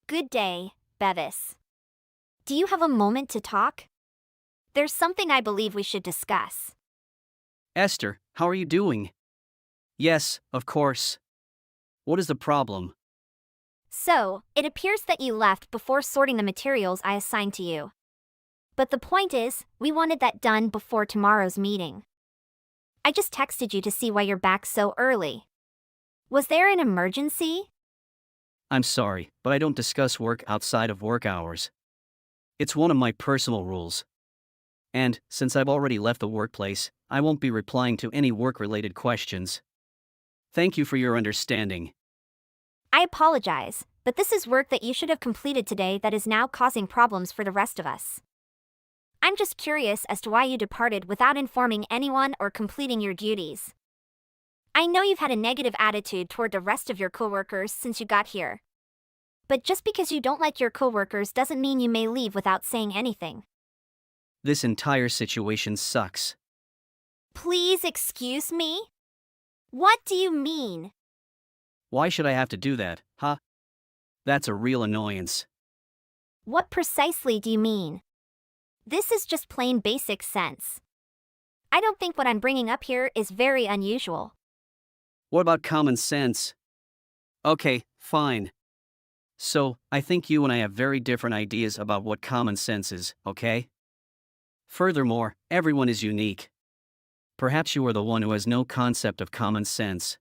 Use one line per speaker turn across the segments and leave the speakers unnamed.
Good day, Bevis. Do you have a moment to talk? There's something I believe we should discuss.
Esther, how are you doing? Yes, of course. What is the problem?
So, it appears that you left before sorting the materials I assigned to you. But the point is, we wanted that done before tomorrow's meeting. I just texted you to see why you're back so early. Was there an emergency?
I'm sorry, but I don't discuss work outside of work hours. It's one of my personal rules. And, since I've already left the workplace, I won't be replying to any work-related questions. Thank you for your understanding.
I apologize, but this is work that you should have completed today that is now causing problems for the rest of us. I'm just curious as to why you departed without informing anyone or completing your duties. I know you've had a negative attitude toward the rest of your coworkers since you got here. But just because you don't like your coworkers doesn't mean you may leave without saying anything.
This entire situation sucks.
Please excuse me? What do you mean?
Why should I have to do that, huh? That's a real annoyance.
What precisely do you mean? This is just plain basic sense. I don't think what I'm bringing up here is very unusual.
What about common sense? Okay, fine. So, I think you and I have very different ideas about what common sense is, okay? Furthermore, everyone is unique. Perhaps you are the one who has no concept of common sense.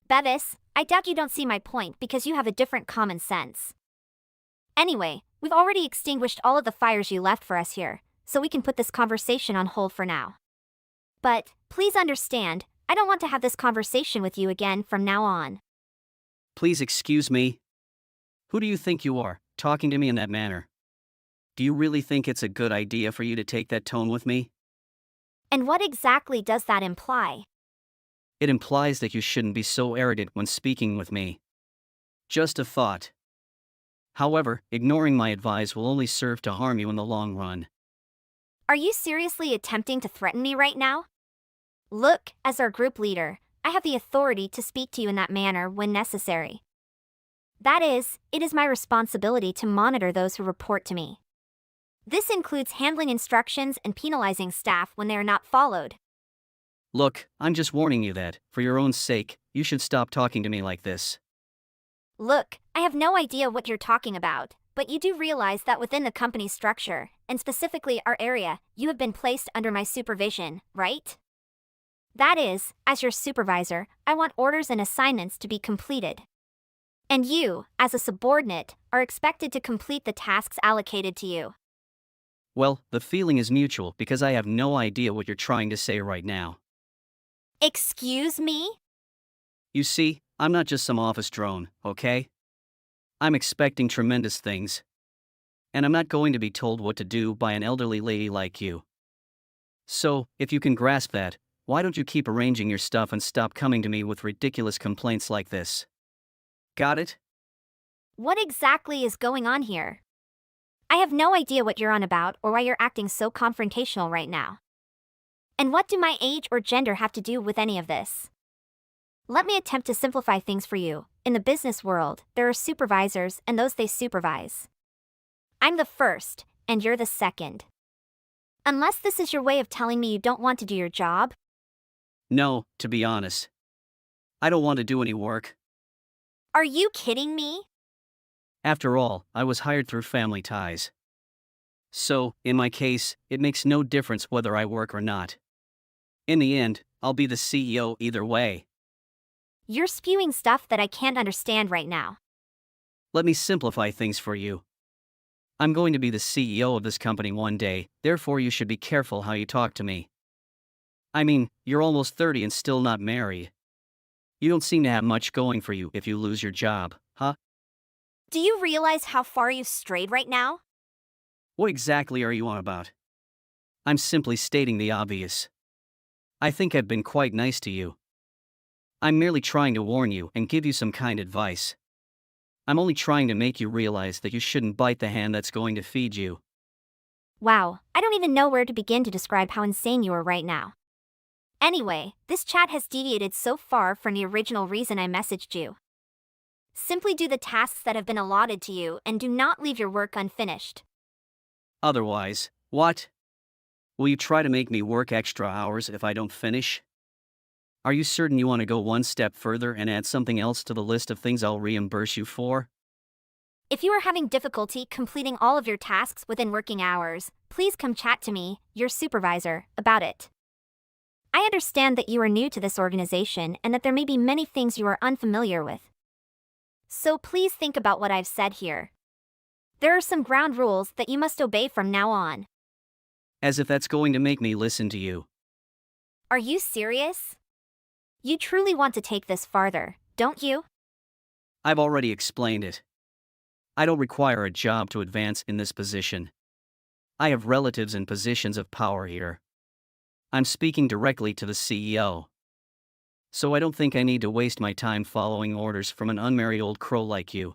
Bevis, I doubt you don't see my point because you have a different common sense. Anyway, we've already extinguished all of the fires you left for us here, so we can put this conversation on hold for now. But, please understand, I don't want to have this conversation with you again from now on.
Please excuse me. Who do you think you are, talking to me in that manner? Do you really think it's a good idea for you to take that tone with me?
And what exactly does that imply?
It implies that you shouldn't be so arrogant when speaking with me. Just a thought. However, ignoring my advice will only serve to harm you in the long run.
Are you seriously attempting to threaten me right now? Look, as our group leader, I have the authority to speak to you in that manner when necessary. That is, it is my responsibility to monitor those who report to me. This includes handling instructions and penalizing staff when they are not followed.
Look, I'm just warning you that, for your own sake, you should stop talking to me like this.
Look, I have no idea what you're talking about, but you do realize that within the company structure, and specifically our area, you have been placed under my supervision, right? That is, as your supervisor, I want orders and assignments to be completed. And you, as a subordinate, are expected to complete the tasks allocated to you.
Well, the feeling is mutual because I have no idea what you're trying to say right now.
Excuse me?
You see, I'm not just some office drone, okay? I'm expecting tremendous things. And I'm not going to be told what to do by an elderly lady like you. So, if you can grasp that, why don't you keep arranging your stuff and stop coming to me with ridiculous complaints like this? Got it?
What exactly is going on here? I have no idea what you're on about or why you're acting so confrontational right now. And what do my age or gender have to do with any of this? Let me attempt to simplify things for you. In the business world, there are supervisors and those they supervise. I'm the first, and you're the second. Unless this is your way of telling me you don't want to do your job?
No, to be honest. I don't want to do any work.
Are you kidding me?
After all, I was hired through family ties. So, in my case, it makes no difference whether I work or not. In the end, I'll be the CEO either way.
You're spewing stuff that I can't understand right now.
Let me simplify things for you. I'm going to be the CEO of this company one day, therefore you should be careful how you talk to me. I mean, you're almost 30 and still not married. You don't seem to have much going for you if you lose your job, huh?
Do you realize how far you've strayed right now?
What exactly are you on about? I'm simply stating the obvious. I think I've been quite nice to you. I'm merely trying to warn you and give you some kind advice. I'm only trying to make you realize that you shouldn't bite the hand that's going to feed you.
Wow, I don't even know where to begin to describe how insane you are right now. Anyway, this chat has deviated so far from the original reason I messaged you. Simply do the tasks that have been allotted to you and do not leave your work unfinished.
Otherwise, what? Will you try to make me work extra hours if I don't finish? Are you certain you want to go one step further and add something else to the list of things I'll reimburse you for?
If you are having difficulty completing all of your tasks within working hours, please come chat to me, your supervisor, about it. I understand that you are new to this organization and that there may be many things you are unfamiliar with. So please think about what I've said here. There are some ground rules that you must obey from now on.
As if that's going to make me listen to you.
Are you serious? You truly want to take this farther, don't you?
I've already explained it. I don't require a job to advance in this position. I have relatives in positions of power here. I'm speaking directly to the CEO. So I don't think I need to waste my time following orders from an unmarried old crow like you.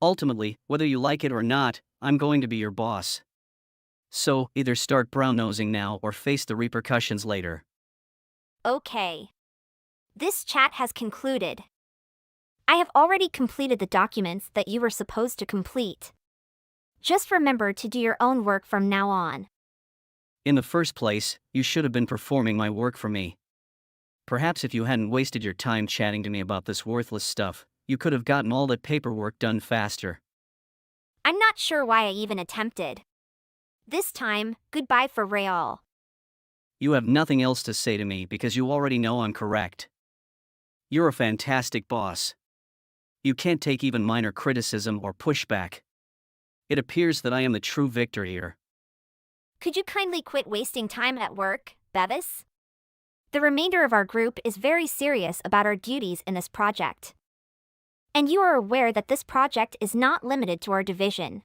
Ultimately, whether you like it or not, I'm going to be your boss. So, either start brown-nosing now or face the repercussions later.
Okay. This chat has concluded. I have already completed the documents that you were supposed to complete. Just remember to do your own work from now on.
In the first place, you should have been performing my work for me. Perhaps if you hadn't wasted your time chatting to me about this worthless stuff, you could have gotten all that paperwork done faster.
I'm not sure why I even attempted. This time, goodbye for real.
You have nothing else to say to me because you already know I'm correct. You're a fantastic boss. You can't take even minor criticism or pushback. It appears that I am the true victor here.
Could you kindly quit wasting time at work, Bevis? The remainder of our group is very serious about our duties in this project. And you are aware that this project is not limited to our division.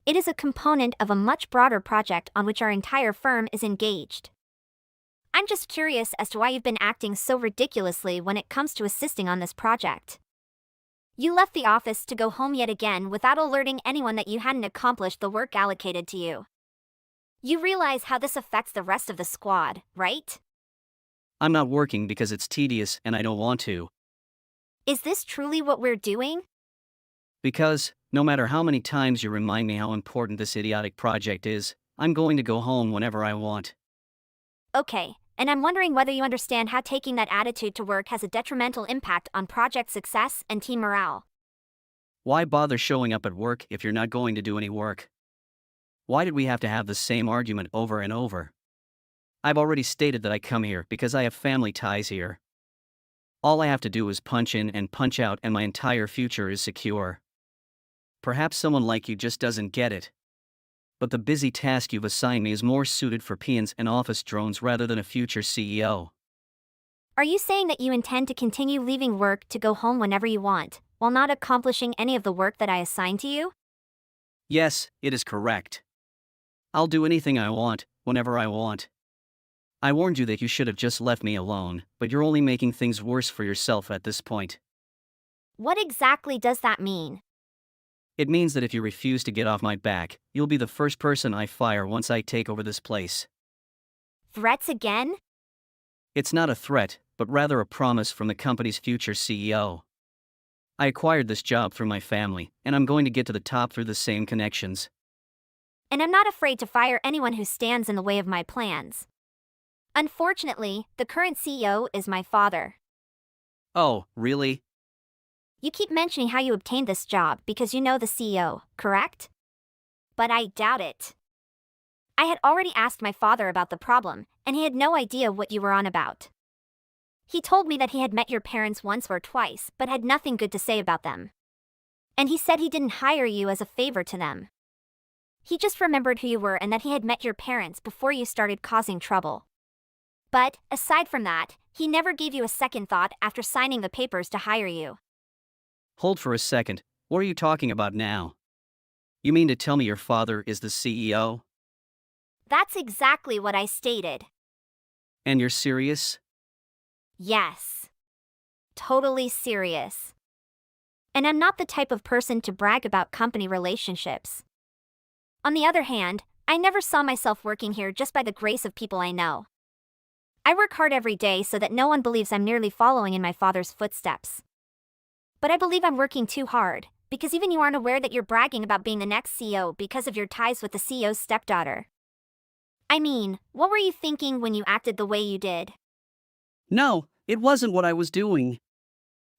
It is a component of a much broader project on which our entire firm is engaged. I'm just curious as to why you've been acting so ridiculously when it comes to assisting on this project. You left the office to go home yet again without alerting anyone that you hadn't accomplished the work allocated to you. You realize how this affects the rest of the squad, right?
I'm not working because it's tedious and I don't want to.
Is this truly what we're doing?
Because, no matter how many times you remind me how important this idiotic project is, I'm going to go home whenever I want.
Okay, and I'm wondering whether you understand how taking that attitude to work has a detrimental impact on project success and team morale.
Why bother showing up at work if you're not going to do any work? Why did we have to have the same argument over and over? I've already stated that I come here because I have family ties here. All I have to do is punch in and punch out and my entire future is secure. Perhaps someone like you just doesn't get it. But the busy task you've assigned me is more suited for peons and office drones rather than a future CEO.
Are you saying that you intend to continue leaving work to go home whenever you want, while not accomplishing any of the work that I assigned to you?
Yes, it is correct. I'll do anything I want, whenever I want. I warned you that you should have just left me alone, but you're only making things worse for yourself at this point.
What exactly does that mean?
It means that if you refuse to get off my back, you'll be the first person I fire once I take over this place.
Threats again?
It's not a threat, but rather a promise from the company's future CEO. I acquired this job through my family, and I'm going to get to the top through the same connections.
And I'm not afraid to fire anyone who stands in the way of my plans. Unfortunately, the current CEO is my father.
Oh, really?
You keep mentioning how you obtained this job because you know the CEO, correct? But I doubt it. I had already asked my father about the problem, and he had no idea what you were on about. He told me that he had met your parents once or twice, but had nothing good to say about them. And he said he didn't hire you as a favor to them. He just remembered who you were and that he had met your parents before you started causing trouble. But, aside from that, he never gave you a second thought after signing the papers to hire you.
Hold for a second, what are you talking about now? You mean to tell me your father is the CEO?
That's exactly what I stated.
And you're serious?
Yes. Totally serious. And I'm not the type of person to brag about company relationships. On the other hand, I never saw myself working here just by the grace of people I know. I work hard every day so that no one believes I'm merely following in my father's footsteps. But I believe I'm working too hard, because even you aren't aware that you're bragging about being the next CEO because of your ties with the CEO's stepdaughter. I mean, what were you thinking when you acted the way you did?
No, it wasn't what I was doing.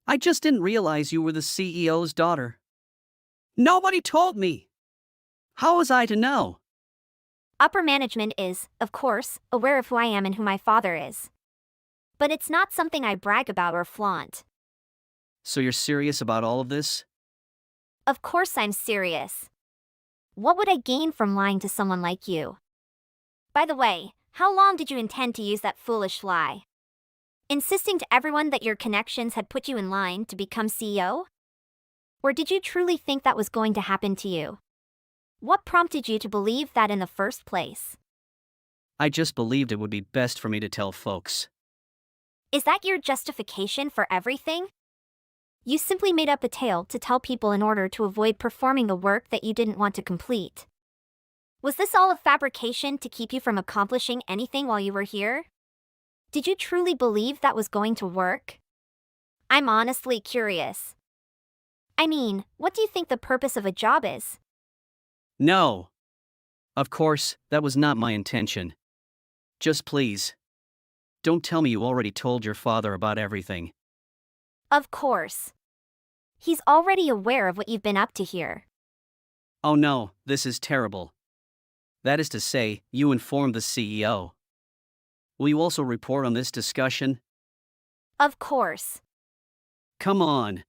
I just didn't realize you were the CEO's daughter. Nobody told me. How was I to know?
Upper management is, of course, aware of who I am and who my father is. But it's not something I brag about or flaunt.
So you're serious about all of this?
Of course I'm serious. What would I gain from lying to someone like you? By the way, how long did you intend to use that foolish lie? Insisting to everyone that your connections had put you in line to become CEO? Or did you truly think that was going to happen to you? What prompted you to believe that in the first place?
I just believed it would be best for me to tell folks.
Is that your justification for everything? You simply made up a tale to tell people in order to avoid performing the work that you didn't want to complete. Was this all a fabrication to keep you from accomplishing anything while you were here? Did you truly believe that was going to work? I'm honestly curious. I mean, what do you think the purpose of a job is?
No. Of course, that was not my intention. Just please. Don't tell me you already told your father about everything.
Of course. He's already aware of what you've been up to here.
Oh no, this is terrible. That is to say, you informed the CEO. Will you also report on this discussion?
Of course.
Come on.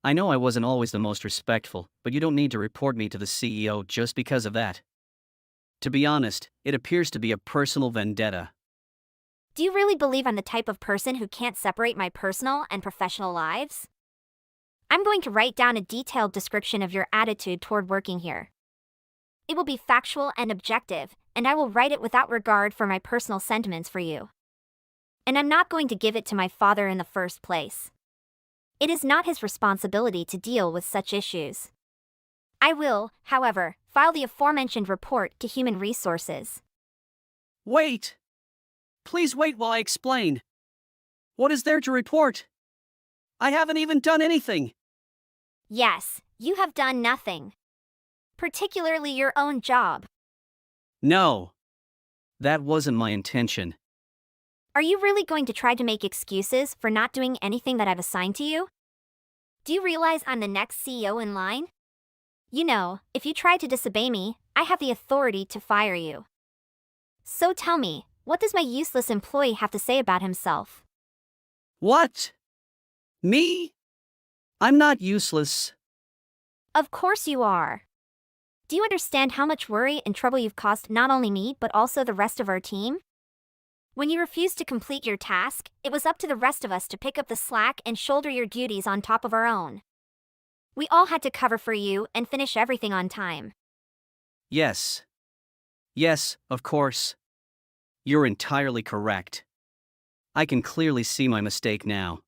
I know I wasn't always the most respectful, but you don't need to report me to the CEO just because of that. To be honest, it appears to be a personal vendetta.
Do you really believe I'm the type of person who can't separate my personal and professional lives? I'm going to write down a detailed description of your attitude toward working here. It will be factual and objective, and I will write it without regard for my personal sentiments for you. And I'm not going to give it to my father in the first place. It is not his responsibility to deal with such issues. I will, however, file the aforementioned report to Human Resources.
Wait! Please wait while I explain. What is there to report? I haven't even done anything.
Yes, you have done nothing. Particularly your own job.
No. That wasn't my intention.
Are you really going to try to make excuses for not doing anything that I've assigned to you? Do you realize I'm the next CEO in line? You know, if you try to disobey me, I have the authority to fire you. So tell me, what does my useless employee have to say about himself?
What? Me? I'm not useless.
Of course you are. Do you understand how much worry and trouble you've caused not only me but also the rest of our team? When you refused to complete your task, it was up to the rest of us to pick up the slack and shoulder your duties on top of our own. We all had to cover for you and finish everything on time.
Yes. Yes, of course. You're entirely correct. I can clearly see my mistake now.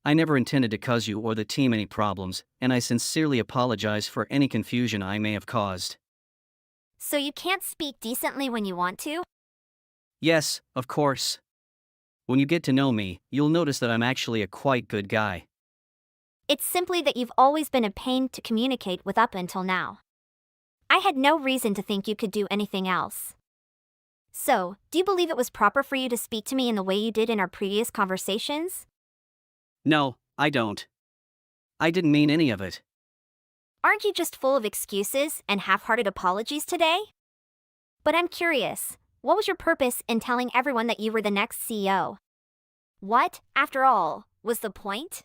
I never intended to cause you or the team any problems, and I sincerely apologize for any confusion I may have caused.
So you can't speak decently when you want to?
Yes, of course. When you get to know me, you'll notice that I'm actually a quite good guy.
It's simply that you've always been a pain to communicate with up until now. I had no reason to think you could do anything else. So, do you believe it was proper for you to speak to me in the way you did in our previous conversations?
No, I don't. I didn't mean any of it.
Aren't you just full of excuses and half-hearted apologies today? But I'm curious, what was your purpose in telling everyone that you were the next CEO? What, after all, was the point?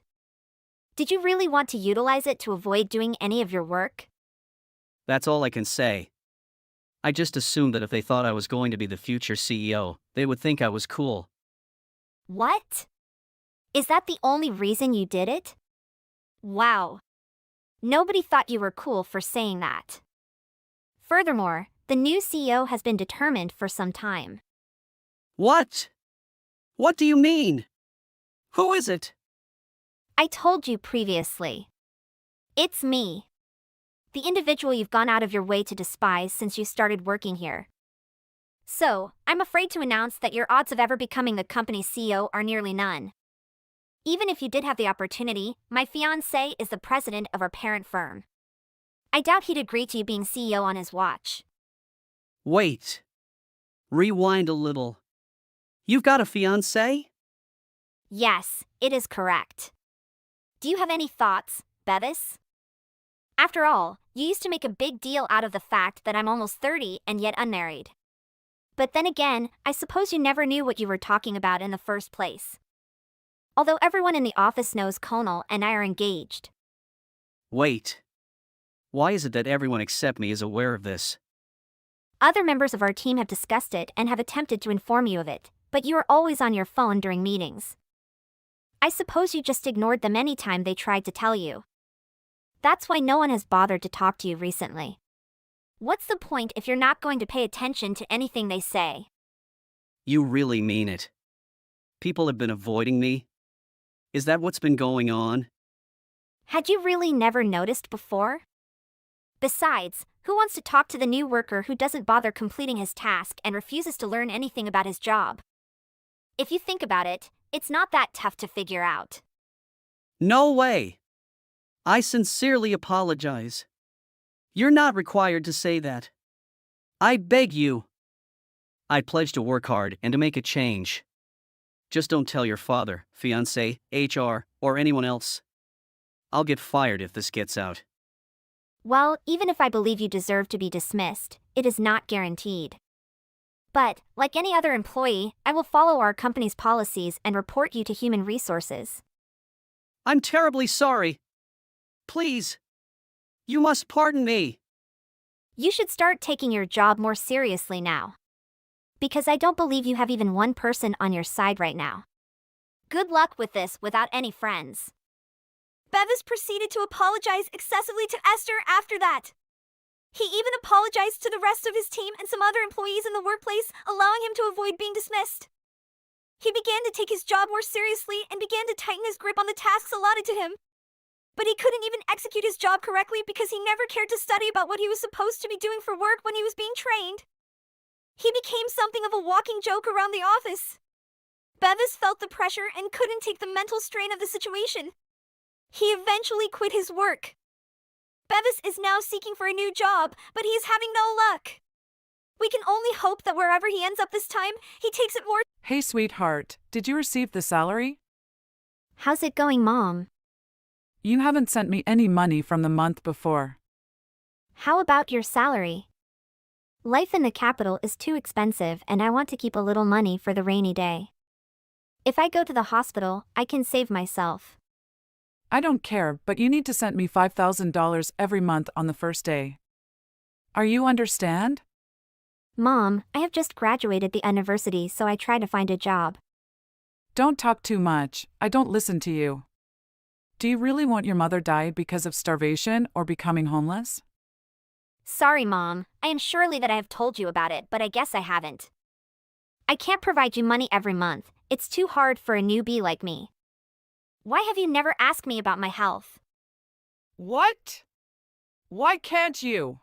Did you really want to utilize it to avoid doing any of your work?
That's all I can say. I just assumed that if they thought I was going to be the future CEO, they would think I was cool.
What? Is that the only reason you did it? Wow. Nobody thought you were cool for saying that. Furthermore, the new CEO has been determined for some time.
What? What do you mean? Who is it?
I told you previously. It's me. The individual you've gone out of your way to despise since you started working here. So, I'm afraid to announce that your odds of ever becoming the company's CEO are nearly none. Even if you did have the opportunity, my fiancé is the president of our parent firm. I doubt he'd agree to you being CEO on his watch.
Wait. Rewind a little. You've got a fiancé?
Yes, it is correct. Do you have any thoughts, Bevis? After all, you used to make a big deal out of the fact that I'm almost 30 and yet unmarried. But then again, I suppose you never knew what you were talking about in the first place. Although everyone in the office knows Conal and I are engaged.
Wait. Why is it that everyone except me is aware of this?
Other members of our team have discussed it and have attempted to inform you of it, but you are always on your phone during meetings. I suppose you just ignored them anytime they tried to tell you. That's why no one has bothered to talk to you recently. What's the point if you're not going to pay attention to anything they say?
You really mean it. People have been avoiding me? Is that what's been going on?
Had you really never noticed before? Besides, who wants to talk to the new worker who doesn't bother completing his task and refuses to learn anything about his job? If you think about it, it's not that tough to figure out.
No way! I sincerely apologize. You're not required to say that. I beg you. I pledge to work hard and to make a change. Just don't tell your father, fiancé, HR, or anyone else. I'll get fired if this gets out.
Well, even if I believe you deserve to be dismissed, it is not guaranteed. But, like any other employee, I will follow our company's policies and report you to Human Resources.
I'm terribly sorry. Please. You must pardon me.
You should start taking your job more seriously now. Because I don't believe you have even one person on your side right now. Good luck with this without any friends. Bevis proceeded to apologize excessively to Esther after that. He even apologized to the rest of his team and some other employees in the workplace, allowing him to avoid being dismissed. He began to take his job more seriously and began to tighten his grip on the tasks allotted to him. But he couldn't even execute his job correctly because he never cared to study about what he was supposed to be doing for work when he was being trained. He became something of a walking joke around the office. Bevis felt the pressure and couldn't take the mental strain of the situation. He eventually quit his work. Bevis is now seeking for a new job, but he is having no luck. We can only hope that wherever he ends up this time, he takes it more.
Hey, sweetheart, did you receive the salary?
How's it going, Mom?
You haven't sent me any money from the month before.
How about your salary? Life in the capital is too expensive and I want to keep a little money for the rainy day. If I go to the hospital, I can save myself.
I don't care, but you need to send me $5,000 every month on the first day. Are you understand?
Mom, I have just graduated the university, so I try to find a job.
Don't talk too much, I don't listen to you. Do you really want your mother died because of starvation or becoming homeless?
Sorry, Mom, I am surely that I have told you about it, but I guess I haven't. I can't provide you money every month, it's too hard for a newbie like me. Why have you never asked me about my health?
What? Why can't you?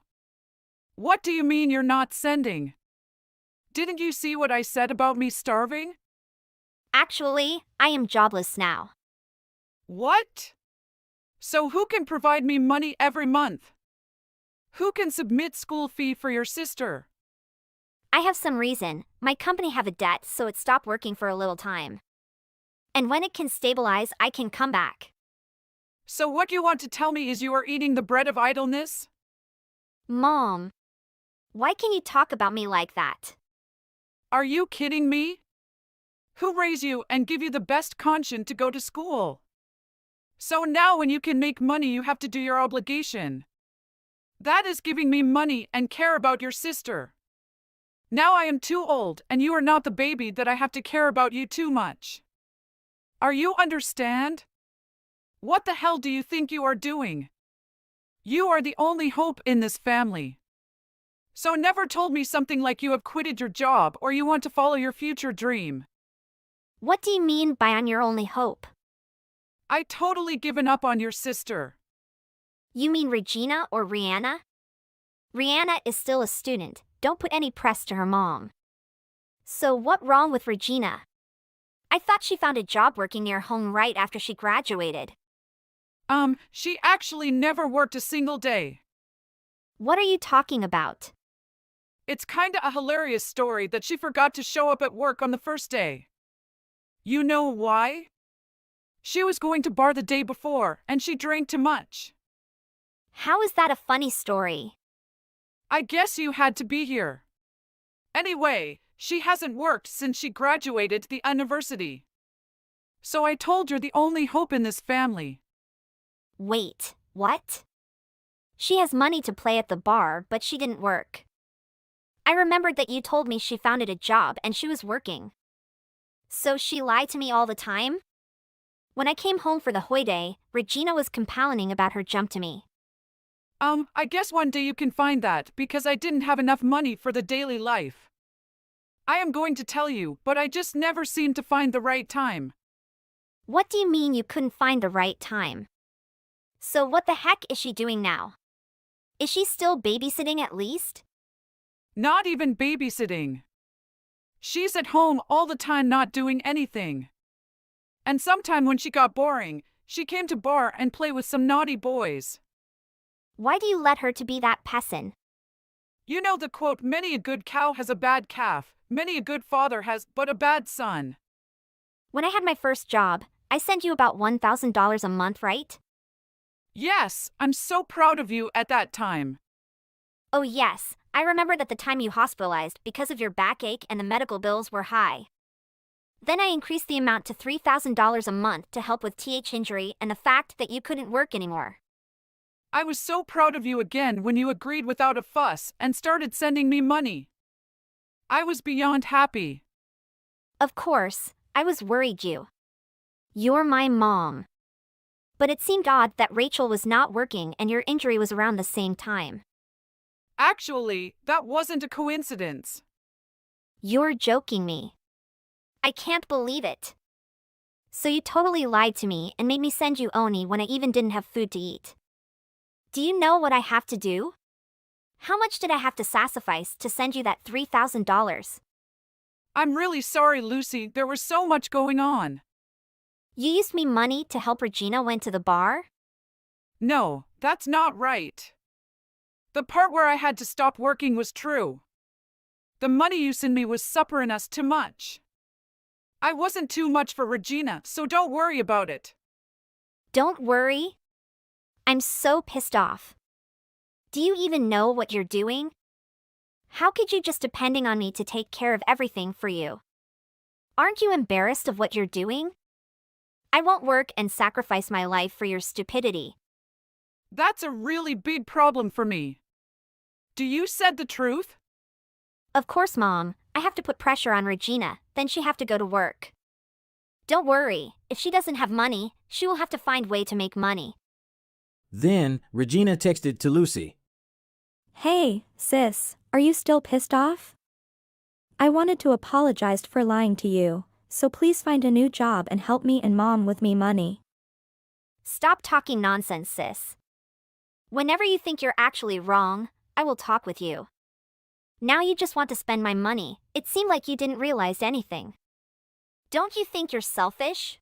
What do you mean you're not sending? Didn't you see what I said about me starving?
Actually, I am jobless now.
What? So who can provide me money every month? Who can submit school fee for your sister?
I have some reason. My company have a debt, so it stopped working for a little time. And when it can stabilize, I can come back.
So what you want to tell me is you are eating the bread of idleness?
Mom, why can you talk about me like that?
Are you kidding me? Who raised you and give you the best conscience to go to school? So now when you can make money, you have to do your obligation. That is giving me money and care about your sister. Now I am too old and you are not the baby that I have to care about you too much. Are you understand? What the hell do you think you are doing? You are the only hope in this family. So never told me something like you have quitted your job or you want to follow your future dream.
What do you mean by I'm your only hope?
I totally given up on your sister.
You mean Regina or Rihanna? Rihanna is still a student, don't put any press to her mom. So what wrong with Regina? I thought she found a job working near home right after she graduated.
She actually never worked a single day.
What are you talking about?
It's kinda a hilarious story that she forgot to show up at work on the first day. You know why? She was going to bar the day before, and she drank too much.
How is that a funny story?
I guess you had to be here. Anyway, she hasn't worked since she graduated the university. So I told her the only hope in this family.
Wait, what? She has money to play at the bar, but she didn't work. I remembered that you told me she founded a job and she was working. So she lied to me all the time? When I came home for the holiday, Regina was complaining about her jump to me.
I guess one day you can find that because I didn't have enough money for the daily life. I am going to tell you, but I just never seemed to find the right time.
What do you mean you couldn't find the right time? So what the heck is she doing now? Is she still babysitting at least?
Not even babysitting. She's at home all the time not doing anything. And sometime when she got boring, she came to bar and play with some naughty boys.
Why do you let her to be that pessin?
You know the quote, many a good cow has a bad calf, many a good father has but a bad son.
When I had my first job, I sent you about $1,000 a month, right?
Yes, I'm so proud of you at that time.
Oh yes, I remember that the time you hospitalized because of your backache and the medical bills were high. Then I increased the amount to $3,000 a month to help with injury and the fact that you couldn't work anymore.
I was so proud of you again when you agreed without a fuss and started sending me money. I was beyond happy.
Of course, I was worried you. You're my mom. But it seemed odd that Rachel was not working and your injury was around the same time.
Actually, that wasn't a coincidence.
You're joking me. I can't believe it. So you totally lied to me and made me send you Oni when I even didn't have food to eat. Do you know what I have to do? How much did I have to sacrifice to send you that $3,000?
I'm really sorry, Lucy, there was so much going on.
You used me money to help Regina went to the bar?
No, that's not right. The part where I had to stop working was true. The money you sent me was suppering us too much. I wasn't too much for Regina, so don't worry about it.
Don't worry. I'm so pissed off. Do you even know what you're doing? How could you just depending on me to take care of everything for you? Aren't you embarrassed of what you're doing? I won't work and sacrifice my life for your stupidity.
That's a really big problem for me. Do you said the truth?
Of course, Mom. I have to put pressure on Regina, then she have to go to work. Don't worry, if she doesn't have money, she will have to find way to make money.
Then, Regina texted to Lucy.
Hey, sis, are you still pissed off? I wanted to apologize for lying to you, so please find a new job and help me and Mom with me money.
Stop talking nonsense, sis. Whenever you think you're actually wrong, I will talk with you. Now you just want to spend my money. It seemed like you didn't realize anything. Don't you think you're selfish?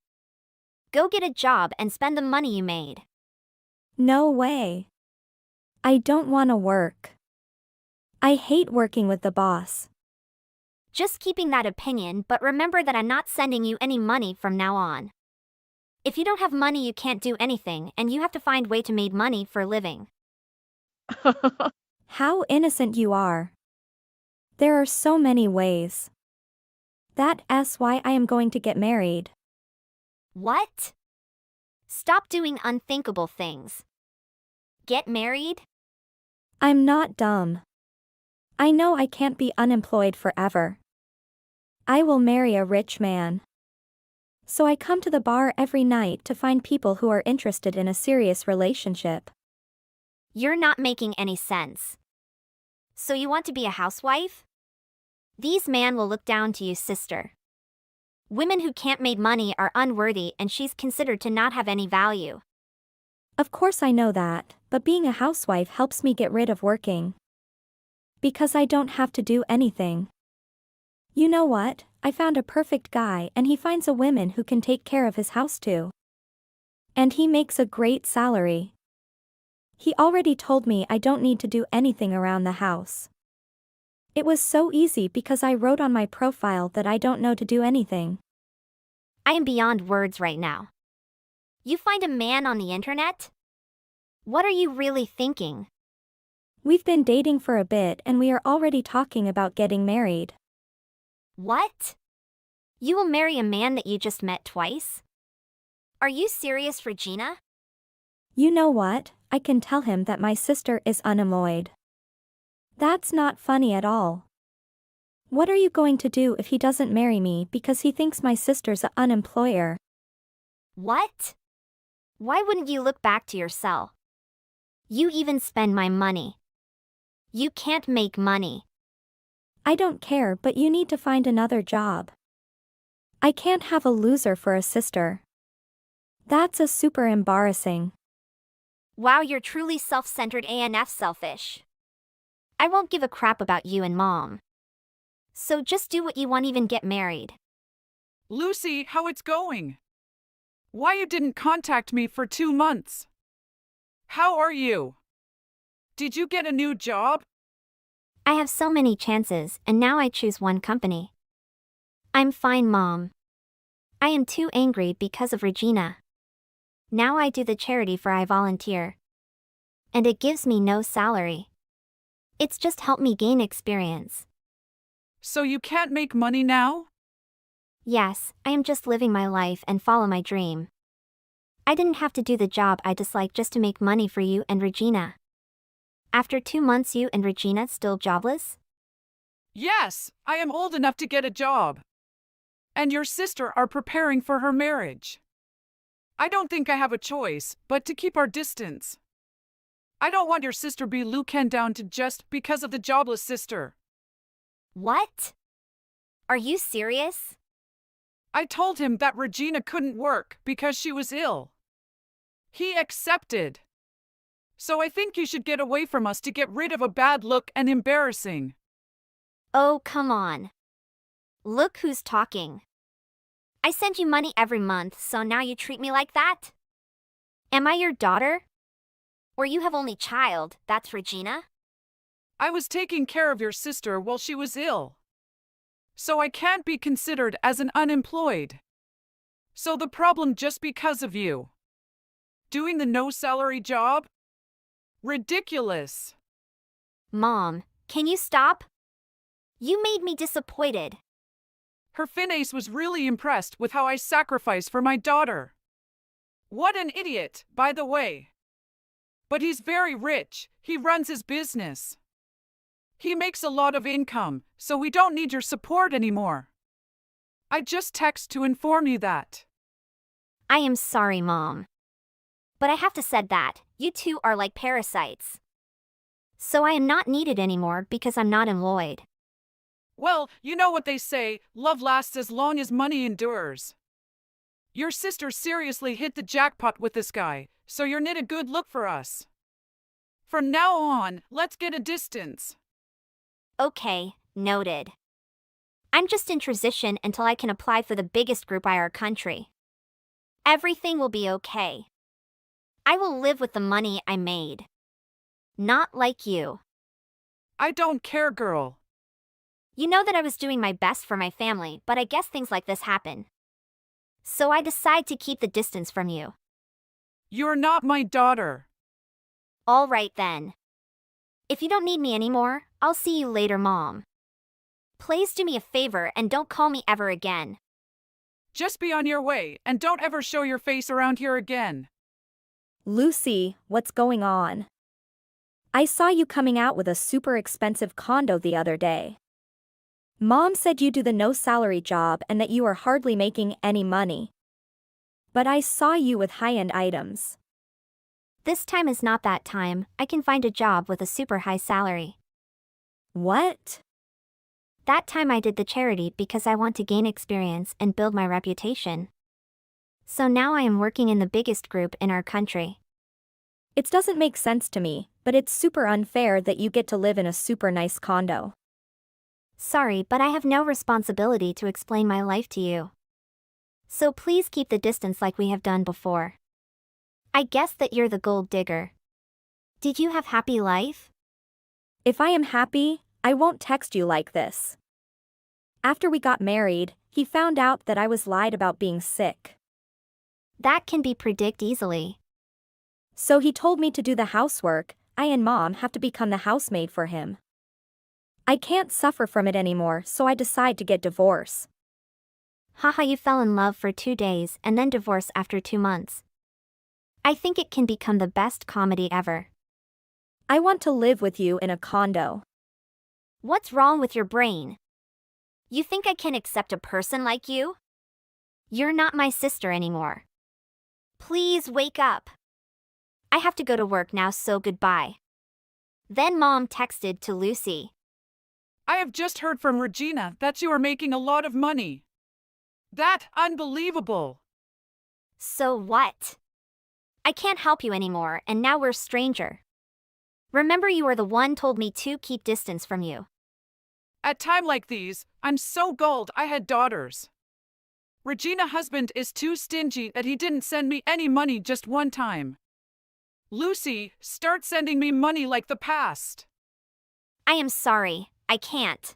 Go get a job and spend the money you made.
No way. I don't want to work. I hate working with the boss.
Just keeping that opinion, but remember that I'm not sending you any money from now on. If you don't have money, you can't do anything, and you have to find way to make money for a living.
How innocent you are. There are so many ways. That's why I am going to get married.
What? Stop doing unthinkable things. Get married?
I'm not dumb. I know I can't be unemployed forever. I will marry a rich man. So I come to the bar every night to find people who are interested in a serious relationship.
You're not making any sense. So you want to be a housewife? These men will look down to you, sister. Women who can't make money are unworthy and she's considered to not have any value.
Of course I know that, but being a housewife helps me get rid of working. Because I don't have to do anything. You know what? I found a perfect guy and he finds a woman who can take care of his house too. And he makes a great salary. He already told me I don't need to do anything around the house. It was so easy because I wrote on my profile that I don't know to do anything.
I am beyond words right now. You find a man on the internet? What are you really thinking?
We've been dating for a bit and we are already talking about getting married.
What? You will marry a man that you just met twice? Are you serious, Regina?
You know what? I can tell him that my sister is unemployed. That's not funny at all. What are you going to do if he doesn't marry me because he thinks my sister's an unemployer?
What? Why wouldn't you look back to yourself? You even spend my money. You can't make money.
I don't care, but you need to find another job. I can't have a loser for a sister. That's a super embarrassing.
Wow, you're truly self-centered ANF selfish. I won't give a crap about you and Mom. So just do what you want, even get married.
Lucy, how it's going? Why you didn't contact me for 2 months? How are you? Did you get a new job?
I have so many chances, and now I choose one company. I'm fine, Mom. I am too angry because of Regina. Now I do the charity for I volunteer. And it gives me no salary. It's just helped me gain experience.
So you can't make money now?
Yes, I am just living my life and follow my dream. I didn't have to do the job I dislike just to make money for you and Regina. After 2 months, you and Regina still jobless?
Yes, I am old enough to get a job. And your sister are preparing for her marriage. I don't think I have a choice but to keep our distance. I don't want your sister be looking down to just because of the jobless sister.
What? Are you serious?
I told him that Regina couldn't work because she was ill. He accepted. So I think you should get away from us to get rid of a bad look and embarrassing.
Oh, come on. Look who's talking. I send you money every month, so now you treat me like that? Am I your daughter? Or you have only child, that's Regina?
I was taking care of your sister while she was ill. So I can't be considered as an unemployed. So the problem just because of you. Doing the no-salary job? Ridiculous.
Mom, can you stop? You made me disappointed.
Her Phineas was really impressed with how I sacrificed for my daughter. What an idiot, by the way. But he's very rich, he runs his business. He makes a lot of income, so we don't need your support anymore. I just text to inform you that.
I am sorry, Mom. But I have to say that, you two are like parasites. So I am not needed anymore because I'm not employed.
Well, you know what they say, love lasts as long as money endures. Your sister seriously hit the jackpot with this guy, so you're not a good look for us. From now on, let's get a distance.
Okay, noted. I'm just in transition until I can apply for the biggest group in our country. Everything will be okay. I will live with the money I made. Not like you.
I don't care, girl.
You know that I was doing my best for my family, but I guess things like this happen. So I decide to keep the distance from you.
You're not my daughter.
All right then. If you don't need me anymore, I'll see you later, Mom. Please do me a favor and don't call me ever again.
Just be on your way and don't ever show your face around here again.
Lucy, what's going on? I saw you coming out with a super expensive condo the other day. Mom said you do the no-salary job and that you are hardly making any money. But I saw you with high-end items.
This time is not that time. I can find a job with a super high salary.
What?
That time I did the charity because I want to gain experience and build my reputation. So now I am working in the biggest group in our country.
It doesn't make sense to me, but it's super unfair that you get to live in a super nice condo.
Sorry, but I have no responsibility to explain my life to you. So please keep the distance like we have done before. I guess that you're the gold digger. Did you have happy life?
If I am happy, I won't text you like this. After we got married, he found out that I was lied about being sick.
That can be predicted easily.
So he told me to do the housework. I and Mom have to become the housemaid for him. I can't suffer from it anymore, so I decide to get divorced.
Haha, you fell in love for 2 days and then divorce after 2 months. I think it can become the best comedy ever.
I want to live with you in a condo.
What's wrong with your brain? You think I can accept a person like you? You're not my sister anymore. Please wake up. I have to go to work now, so goodbye. Then Mom texted to Lucy.
I have just heard from Regina that you are making a lot of money. That unbelievable.
So what? I can't help you anymore and now we're stranger. Remember, you are the one told me to keep distance from you.
At time like these, I'm so glad I had daughters. Regina husband is too stingy that he didn't send me any money just one time. Lucy, start sending me money like the past.
I am sorry, I can't.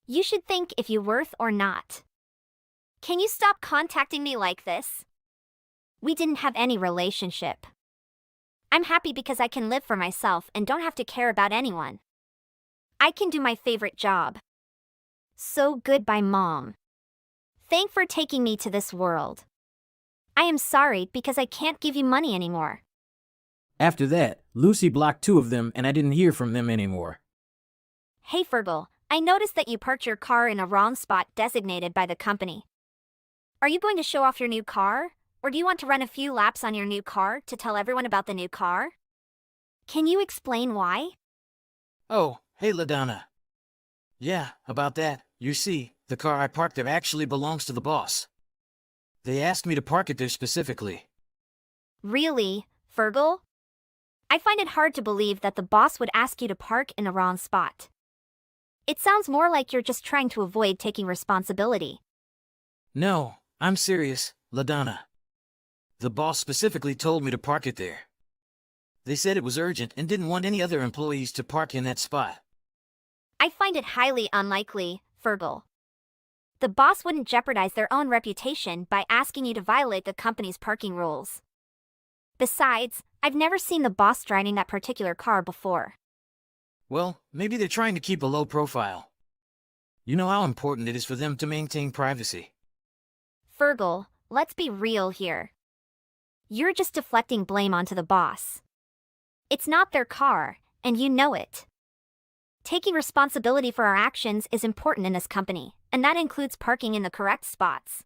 You should think if you're worth or not. Can you stop contacting me like this? We didn't have any relationship. I'm happy because I can live for myself and don't have to care about anyone. I can do my favorite job. So goodbye, Mom. Thank for taking me to this world. I am sorry because I can't give you money anymore.
After that, Lucy blocked 2 of them and I didn't hear from them anymore.
Hey Fergal, I noticed that you parked your car in a wrong spot designated by the company. Are you going to show off your new car? Or do you want to run a few laps on your new car to tell everyone about the new car? Can you explain why?
Oh, hey LaDonna. Yeah, about that. You see, the car I parked there actually belongs to the boss. They asked me to park it there specifically.
Really, Fergal? I find it hard to believe that the boss would ask you to park in a wrong spot. It sounds more like you're just trying to avoid taking responsibility.
No, I'm serious, LaDonna. The boss specifically told me to park it there. They said it was urgent and didn't want any other employees to park in that spot.
I find it highly unlikely, Fergal. The boss wouldn't jeopardize their own reputation by asking you to violate the company's parking rules. Besides, I've never seen the boss driving that particular car before.
Well, maybe they're trying to keep a low profile. You know how important it is for them to maintain privacy.
Fergal, let's be real here. You're just deflecting blame onto the boss. It's not their car, and you know it. Taking responsibility for our actions is important in this company, and that includes parking in the correct spots.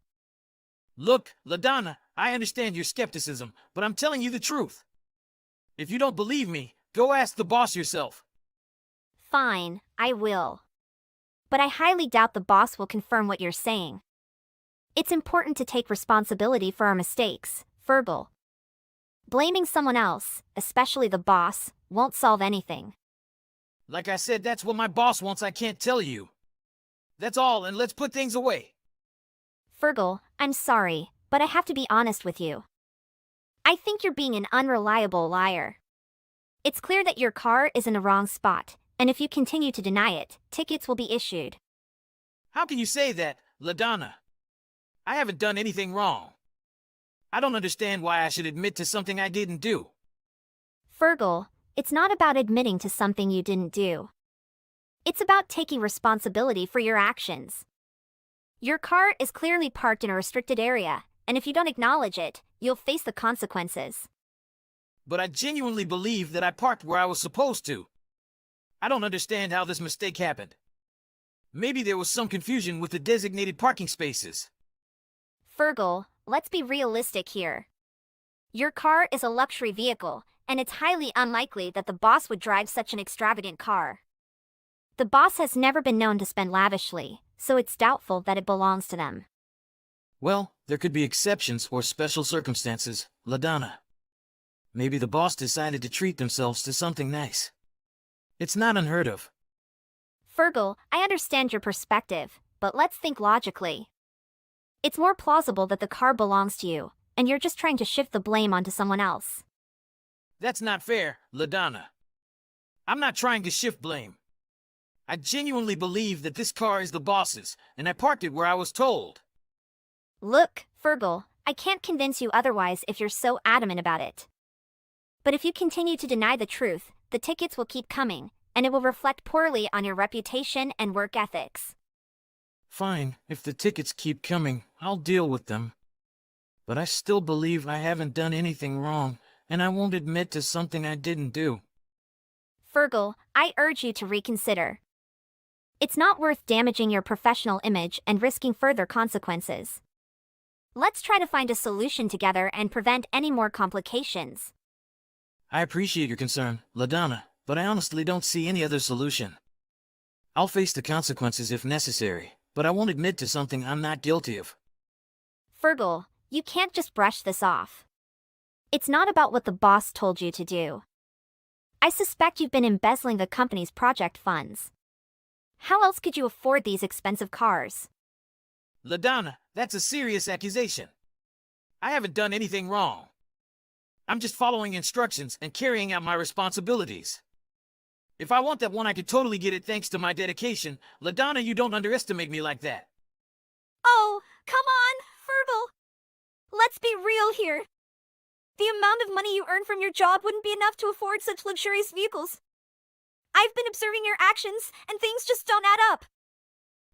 Look, LaDonna, I understand your skepticism, but I'm telling you the truth. If you don't believe me, go ask the boss yourself.
Fine, I will. But I highly doubt the boss will confirm what you're saying. It's important to take responsibility for our mistakes, Fergal. Blaming someone else, especially the boss, won't solve anything.
Like I said, that's what my boss wants. I can't tell you. That's all, and let's put things away.
Fergal, I'm sorry, but I have to be honest with you. I think you're being an unreliable liar. It's clear that your car is in the wrong spot, and if you continue to deny it, tickets will be issued.
How can you say that, LaDonna? I haven't done anything wrong. I don't understand why I should admit to something I didn't do.
Fergal, it's not about admitting to something you didn't do. It's about taking responsibility for your actions. Your car is clearly parked in a restricted area, and if you don't acknowledge it, you'll face the consequences.
But I genuinely believe that I parked where I was supposed to. I don't understand how this mistake happened. Maybe there was some confusion with the designated parking spaces.
Fergal, let's be realistic here. Your car is a luxury vehicle, and it's highly unlikely that the boss would drive such an extravagant car. The boss has never been known to spend lavishly, so it's doubtful that it belongs to them.
Well, there could be exceptions or special circumstances, LaDonna. Maybe the boss decided to treat themselves to something nice. It's not unheard of.
Fergal, I understand your perspective, but let's think logically. It's more plausible that the car belongs to you, and you're just trying to shift the blame onto someone else.
That's not fair, LaDonna. I'm not trying to shift blame. I genuinely believe that this car is the boss's, and I parked it where I was told.
Look, Fergal, I can't convince you otherwise if you're so adamant about it. But if you continue to deny the truth, the tickets will keep coming, and it will reflect poorly on your reputation and work ethics.
Fine, if the tickets keep coming, I'll deal with them. But I still believe I haven't done anything wrong, and I won't admit to something I didn't do.
Fergal, I urge you to reconsider. It's not worth damaging your professional image and risking further consequences. Let's try to find a solution together and prevent any more complications.
I appreciate your concern, LaDonna, but I honestly don't see any other solution. I'll face the consequences if necessary, but I won't admit to something I'm not guilty of.
Fergal, you can't just brush this off. It's not about what the boss told you to do. I suspect you've been embezzling the company's project funds. How else could you afford these expensive cars?
LaDonna, that's a serious accusation. I haven't done anything wrong. I'm just following instructions and carrying out my responsibilities. If I want that one, I could totally get it thanks to my dedication. LaDonna, you don't underestimate me like that.
Oh, come on, Fergal. Let's be real here. The amount of money you earn from your job wouldn't be enough to afford such luxurious vehicles. I've been observing your actions, and things just don't add up.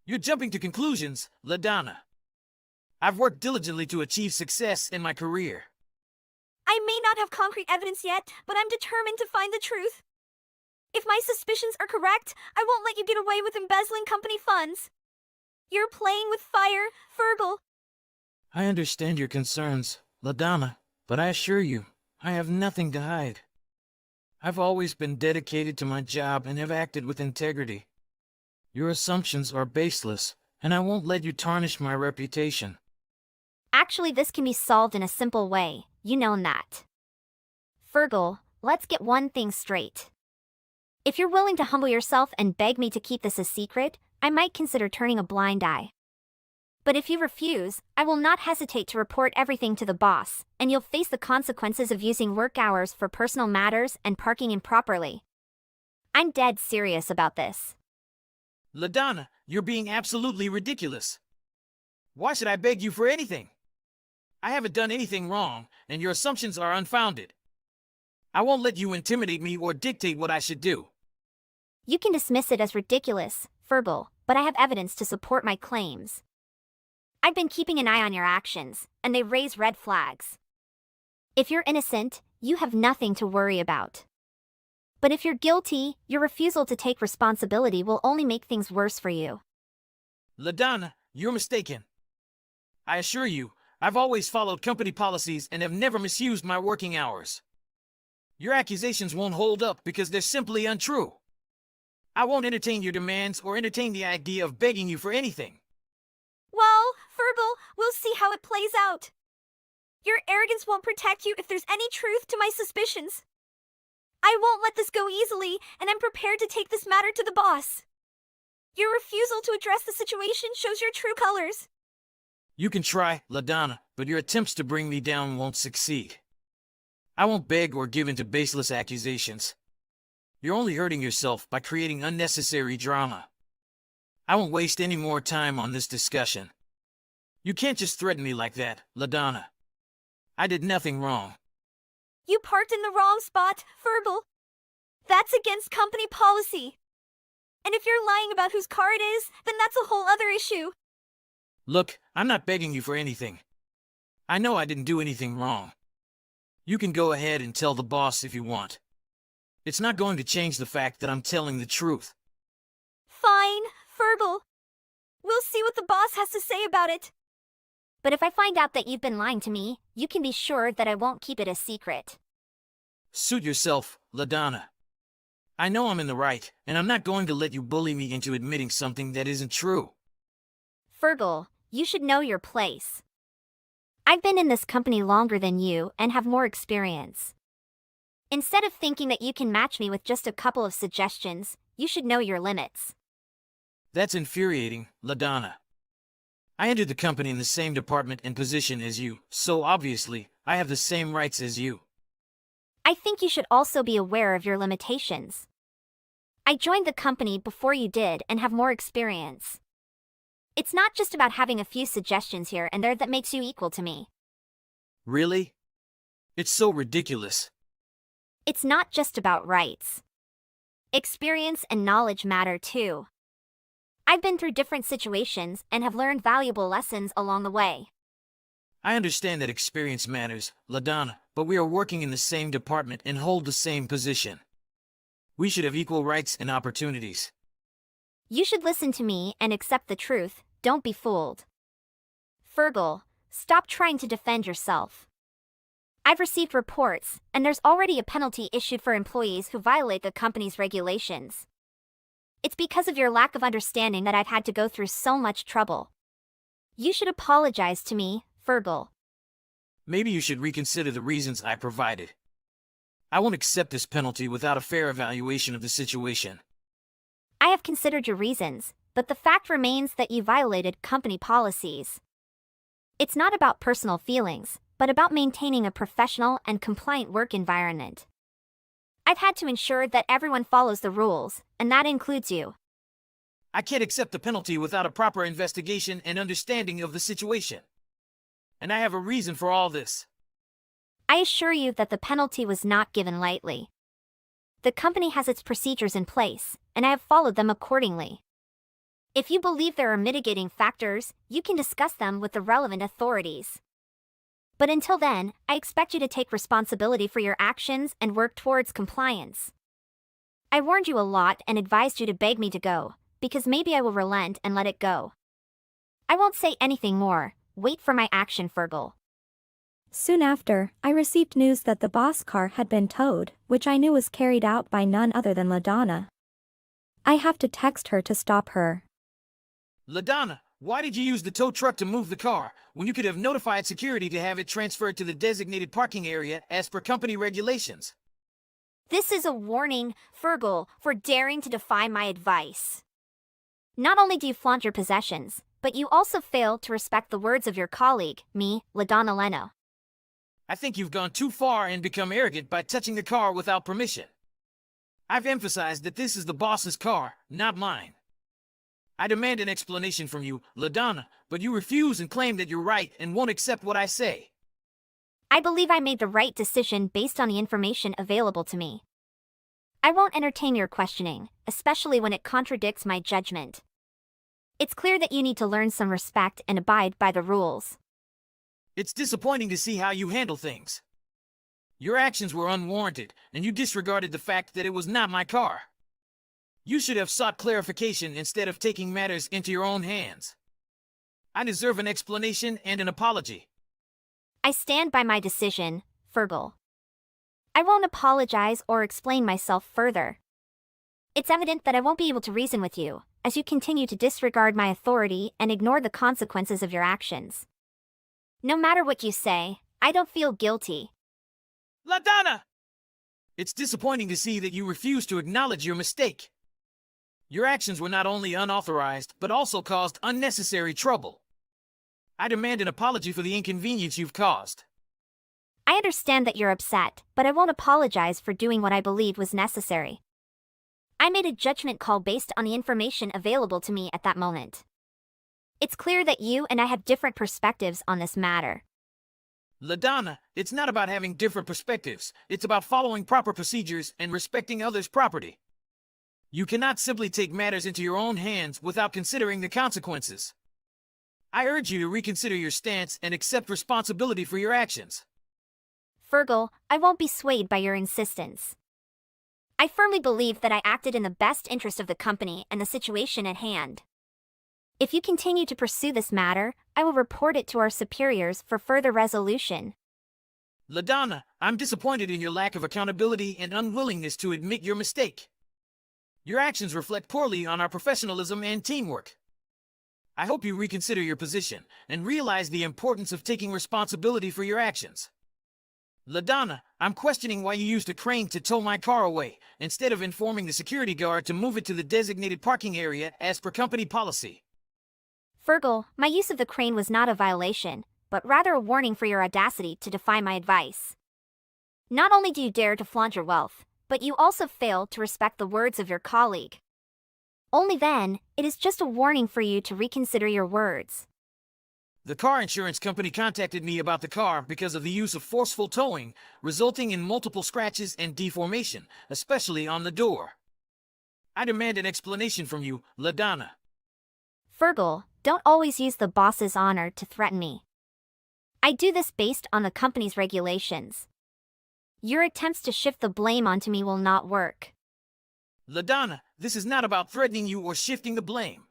You're jumping to conclusions, LaDonna. I've worked diligently to achieve success in my career.
I may not have concrete evidence yet, but I'm determined to find the truth. If my suspicions are correct, I won't let you get away with embezzling company funds. You're playing with fire, Fergal.
I understand your concerns, LaDonna, but I assure you, I have nothing to hide. I've always been dedicated to my job and have acted with integrity. Your assumptions are baseless, and I won't let you tarnish my reputation.
Actually, this can be solved in a simple way. You know that. Fergal, let's get one thing straight. If you're willing to humble yourself and beg me to keep this a secret, I might consider turning a blind eye. But if you refuse, I will not hesitate to report everything to the boss, and you'll face the consequences of using work hours for personal matters and parking improperly. I'm dead serious about this.
LaDonna, you're being absolutely ridiculous. Why should I beg you for anything? I haven't done anything wrong, and your assumptions are unfounded. I won't let you intimidate me or dictate what I should do.
You can dismiss it as ridiculous, Fergal, but I have evidence to support my claims. I've been keeping an eye on your actions, and they raise red flags. If you're innocent, you have nothing to worry about. But if you're guilty, your refusal to take responsibility will only make things worse for you.
LaDonna, you're mistaken. I assure you, I've always followed company policies and have never misused my working hours. Your accusations won't hold up because they're simply untrue. I won't entertain your demands or entertain the idea of begging you for anything.
Well, Fergal, we'll see how it plays out. Your arrogance won't protect you if there's any truth to my suspicions. I won't let this go easily, and I'm prepared to take this matter to the boss. Your refusal to address the situation shows your true colors.
You can try, LaDonna, but your attempts to bring me down won't succeed. I won't beg or give in to baseless accusations. You're only hurting yourself by creating unnecessary drama. I won't waste any more time on this discussion. You can't just threaten me like that, LaDonna. I did nothing wrong.
You parked in the wrong spot, Fergal. That's against company policy. And if you're lying about whose car it is, then that's a whole other issue.
Look, I'm not begging you for anything. I know I didn't do anything wrong. You can go ahead and tell the boss if you want. It's not going to change the fact that I'm telling the truth.
Fine, Fergal. We'll see what the boss has to say about it. But if I find out that you've been lying to me, you can be sure that I won't keep it a secret.
Suit yourself, LaDonna. I know I'm in the right, and I'm not going to let you bully me into admitting something that isn't true.
Fergal, you should know your place. I've been in this company longer than you and have more experience. Instead of thinking that you can match me with just a couple of suggestions, you should know your limits.
That's infuriating, LaDonna. I entered the company in the same department and position as you, so obviously, I have the same rights as you.
I think you should also be aware of your limitations. I joined the company before you did and have more experience. It's not just about having a few suggestions here and there that makes you equal to me.
Really? It's so ridiculous.
It's not just about rights. Experience and knowledge matter too. I've been through different situations and have learned valuable lessons along the way.
I understand that experience matters, LaDonna, but we are working in the same department and hold the same position. We should have equal rights and opportunities.
You should listen to me and accept the truth, don't be fooled. Fergal, stop trying to defend yourself. I've received reports, and there's already a penalty issued for employees who violate the company's regulations. It's because of your lack of understanding that I've had to go through so much trouble. You should apologize to me, Fergal.
Maybe you should reconsider the reasons I provided. I won't accept this penalty without a fair evaluation of the situation.
I have considered your reasons, but the fact remains that you violated company policies. It's not about personal feelings, but about maintaining a professional and compliant work environment. I've had to ensure that everyone follows the rules, and that includes you.
I can't accept the penalty without a proper investigation and understanding of the situation. And I have a reason for all this.
I assure you that the penalty was not given lightly. The company has its procedures in place, and I have followed them accordingly. If you believe there are mitigating factors, you can discuss them with the relevant authorities. But until then, I expect you to take responsibility for your actions and work towards compliance. I warned you a lot and advised you to beg me to go, because maybe I will relent and let it go. I won't say anything more. Wait for my action, Fergal.
Soon after, I received news that the boss car had been towed, which I knew was carried out by none other than LaDonna. I have to text her to stop her.
LaDonna, why did you use the tow truck to move the car, when you could have notified security to have it transferred to the designated parking area as per company regulations?
This is a warning, Fergal, for daring to defy my advice. Not only do you flaunt your possessions, but you also fail to respect the words of your colleague, me, LaDonna Leno.
I think you've gone too far and become arrogant by touching the car without permission. I've emphasized that this is the boss's car, not mine. I demand an explanation from you, LaDonna, but you refuse and claim that you're right and won't accept what I say.
I believe I made the right decision based on the information available to me. I won't entertain your questioning, especially when it contradicts my judgment. It's clear that you need to learn some respect and abide by the rules.
It's disappointing to see how you handle things. Your actions were unwarranted, and you disregarded the fact that it was not my car. You should have sought clarification instead of taking matters into your own hands. I deserve an explanation and an apology.
I stand by my decision, Fergal. I won't apologize or explain myself further. It's evident that I won't be able to reason with you, as you continue to disregard my authority and ignore the consequences of your actions. No matter what you say, I don't feel guilty.
LaDonna! It's disappointing to see that you refuse to acknowledge your mistake. Your actions were not only unauthorized, but also caused unnecessary trouble. I demand an apology for the inconvenience you've caused.
I understand that you're upset, but I won't apologize for doing what I believed was necessary. I made a judgment call based on the information available to me at that moment. It's clear that you and I have different perspectives on this matter.
LaDonna, it's not about having different perspectives. It's about following proper procedures and respecting others' property. You cannot simply take matters into your own hands without considering the consequences. I urge you to reconsider your stance and accept responsibility for your actions.
Fergal, I won't be swayed by your insistence. I firmly believe that I acted in the best interest of the company and the situation at hand. If you continue to pursue this matter, I will report it to our superiors for further resolution.
LaDonna, I'm disappointed in your lack of accountability and unwillingness to admit your mistake. Your actions reflect poorly on our professionalism and teamwork. I hope you reconsider your position and realize the importance of taking responsibility for your actions. LaDonna, I'm questioning why you used a crane to tow my car away, instead of informing the security guard to move it to the designated parking area as per company policy.
Fergal, my use of the crane was not a violation, but rather a warning for your audacity to defy my advice. Not only do you dare to flaunt your wealth, but you also fail to respect the words of your colleague. Only then, it is just a warning for you to reconsider your words.
The car insurance company contacted me about the car because of the use of forceful towing, resulting in multiple scratches and deformation, especially on the door. I demand an explanation from you, LaDonna.
Fergal, don't always use the boss's honor to threaten me. I do this based on the company's regulations. Your attempts to shift the blame onto me will not work.
LaDonna, this is not about threatening you or shifting the blame.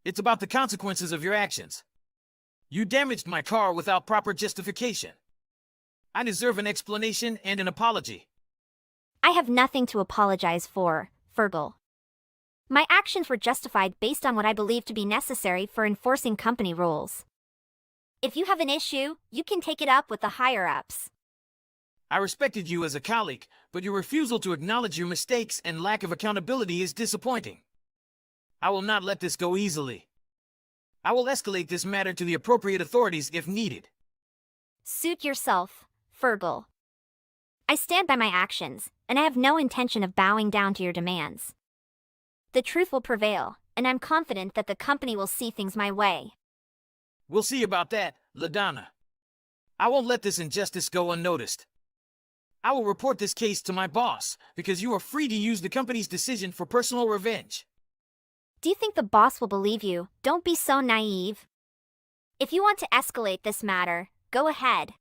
It's about the consequences of your actions. You damaged my car without proper justification. I deserve an explanation and an apology.
I have nothing to apologize for, Fergal. My actions were justified based on what I believe to be necessary for enforcing company rules. If you have an issue, you can take it up with the higher-ups.
I respected you as a colleague, but your refusal to acknowledge your mistakes and lack of accountability is disappointing. I will not let this go easily. I will escalate this matter to the appropriate authorities if needed.
Suit yourself, Fergal. I stand by my actions, and I have no intention of bowing down to your demands. The truth will prevail, and I'm confident that the company will see things my way.
We'll see about that, LaDonna. I won't let this injustice go unnoticed. I will report this case to my boss, because you are free to use the company's decision for personal revenge.
Do you think the boss will believe you? Don't be so naive. If you want to escalate this matter, go ahead.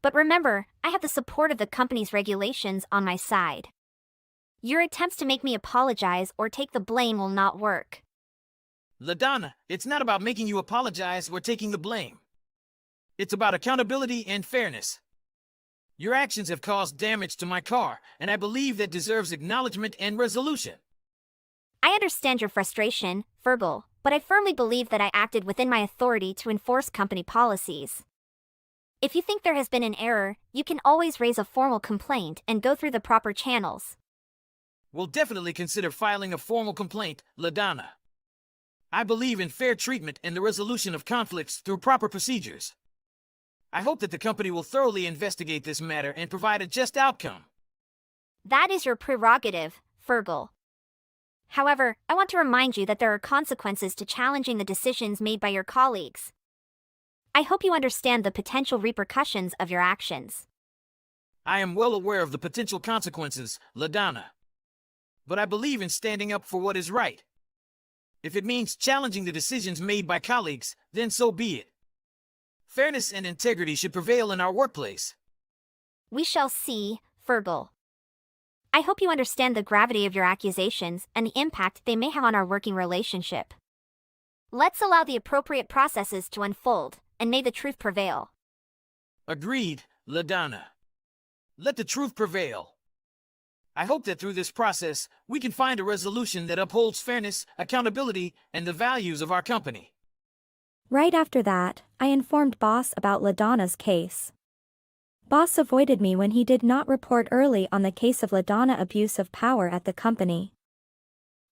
But remember, I have the support of the company's regulations on my side. Your attempts to make me apologize or take the blame will not work.
LaDonna, it's not about making you apologize or taking the blame. It's about accountability and fairness. Your actions have caused damage to my car, and I believe that deserves acknowledgement and resolution.
I understand your frustration, Fergal, but I firmly believe that I acted within my authority to enforce company policies. If you think there has been an error, you can always raise a formal complaint and go through the proper channels.
We'll definitely consider filing a formal complaint, LaDonna. I believe in fair treatment and the resolution of conflicts through proper procedures. I hope that the company will thoroughly investigate this matter and provide a just outcome.
That is your prerogative, Fergal. However, I want to remind you that there are consequences to challenging the decisions made by your colleagues. I hope you understand the potential repercussions of your actions.
I am well aware of the potential consequences, LaDonna. But I believe in standing up for what is right. If it means challenging the decisions made by colleagues, then so be it. Fairness and integrity should prevail in our workplace.
We shall see, Fergal. I hope you understand the gravity of your accusations and the impact they may have on our working relationship. Let's allow the appropriate processes to unfold, and may the truth prevail.
Agreed, LaDonna. Let the truth prevail. I hope that through this process, we can find a resolution that upholds fairness, accountability, and the values of our company.
Right after that, I informed Boss about LaDonna's case. Boss avoided me when he did not report early on the case of LaDonna abuse of power at the company.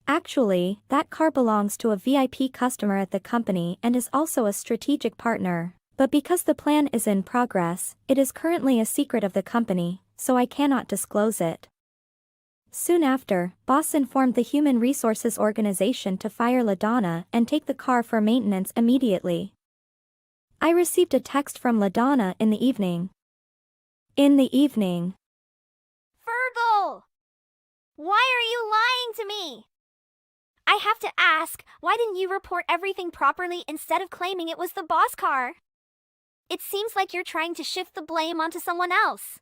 Actually, that car belongs to a VIP customer at the company and is also a strategic partner, but because the plan is in progress, it is currently a secret of the company, so I cannot disclose it. Soon after, Boss informed the Human Resources Organization to fire LaDonna and take the car for maintenance immediately. I received a text from LaDonna in the evening.
Fergal! Why are you lying to me? I have to ask, why didn't you report everything properly instead of claiming it was the boss car? It seems like you're trying to shift the blame onto someone else.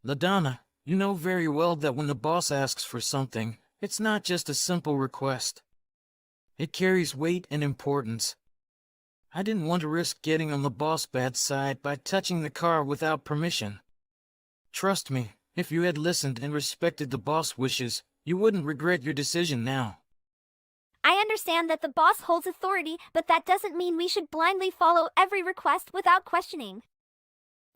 LaDonna, you know very well that when the boss asks for something, it's not just a simple request. It carries weight and importance. I didn't want to risk getting on the boss' bad side by touching the car without permission. Trust me, if you had listened and respected the boss' wishes, you wouldn't regret your decision now.
I understand that the boss holds authority, but that doesn't mean we should blindly follow every request without questioning.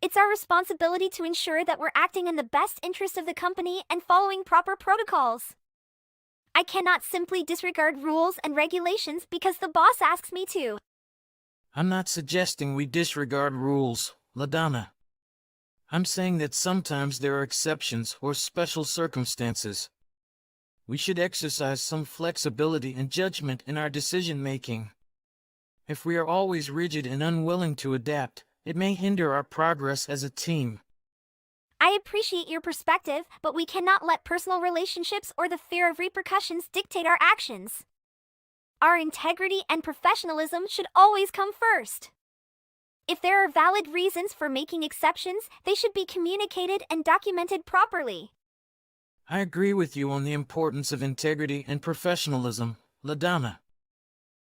It's our responsibility to ensure that we're acting in the best interest of the company and following proper protocols. I cannot simply disregard rules and regulations because the boss asks me to.
I'm not suggesting we disregard rules, LaDonna. I'm saying that sometimes there are exceptions or special circumstances. We should exercise some flexibility and judgment in our decision-making. If we are always rigid and unwilling to adapt, it may hinder our progress as a team.
I appreciate your perspective, but we cannot let personal relationships or the fear of repercussions dictate our actions. Our integrity and professionalism should always come first. If there are valid reasons for making exceptions, they should be communicated and documented properly.
I agree with you on the importance of integrity and professionalism, LaDonna.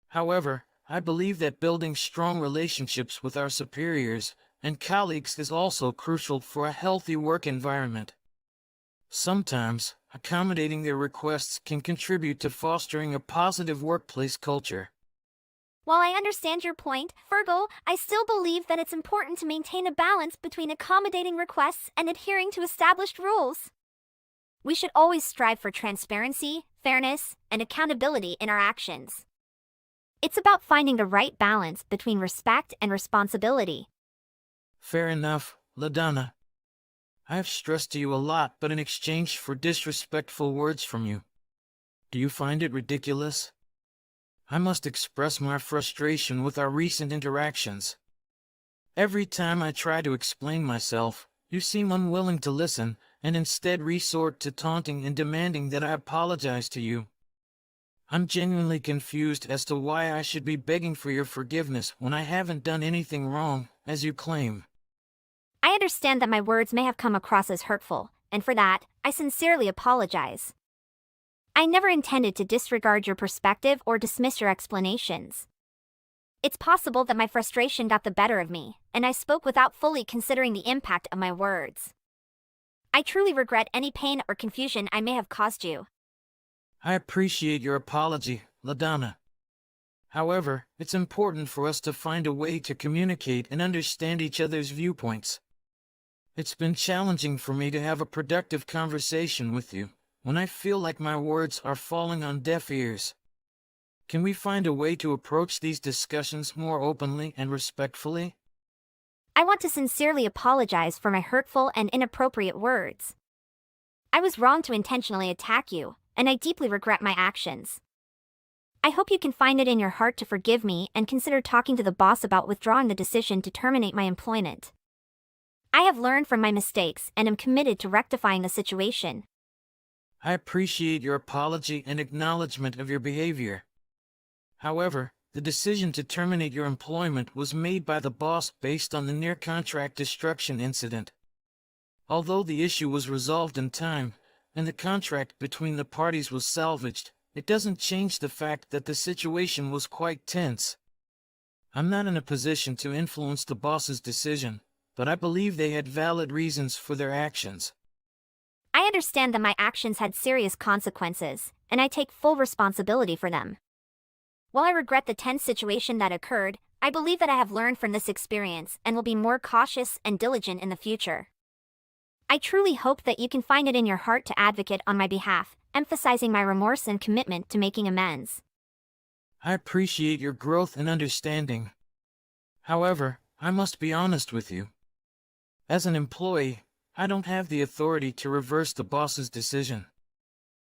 However, I believe that building strong relationships with our superiors and colleagues is also crucial for a healthy work environment. Sometimes, accommodating their requests can contribute to fostering a positive workplace culture.
While I understand your point, Fergal, I still believe that it's important to maintain a balance between accommodating requests and adhering to established rules. We should always strive for transparency, fairness, and accountability in our actions. It's about finding the right balance between respect and responsibility.
Fair enough, LaDonna. I have stressed to you a lot, but in exchange for disrespectful words from you. Do you find it ridiculous? I must express my frustration with our recent interactions. Every time I try to explain myself, you seem unwilling to listen, and instead resort to taunting and demanding that I apologize to you. I'm genuinely confused as to why I should be begging for your forgiveness when I haven't done anything wrong, as you claim.
I understand that my words may have come across as hurtful, and for that, I sincerely apologize. I never intended to disregard your perspective or dismiss your explanations. It's possible that my frustration got the better of me, and I spoke without fully considering the impact of my words. I truly regret any pain or confusion I may have caused you.
I appreciate your apology, LaDonna. However, it's important for us to find a way to communicate and understand each other's viewpoints. It's been challenging for me to have a productive conversation with you when I feel like my words are falling on deaf ears. Can we find a way to approach these discussions more openly and respectfully?
I want to sincerely apologize for my hurtful and inappropriate words. I was wrong to intentionally attack you, and I deeply regret my actions. I hope you can find it in your heart to forgive me and consider talking to the boss about withdrawing the decision to terminate my employment. I have learned from my mistakes and am committed to rectifying the situation.
I appreciate your apology and acknowledgement of your behavior. However, the decision to terminate your employment was made by the boss based on the near-contract destruction incident. Although the issue was resolved in time, and the contract between the parties was salvaged, it doesn't change the fact that the situation was quite tense. I'm not in a position to influence the boss's decision, but I believe they had valid reasons for their actions.
I understand that my actions had serious consequences, and I take full responsibility for them. While I regret the tense situation that occurred, I believe that I have learned from this experience and will be more cautious and diligent in the future. I truly hope that you can find it in your heart to advocate on my behalf, emphasizing my remorse and commitment to making amends.
I appreciate your growth and understanding. However, I must be honest with you. As an employee, I don't have the authority to reverse the boss's decision.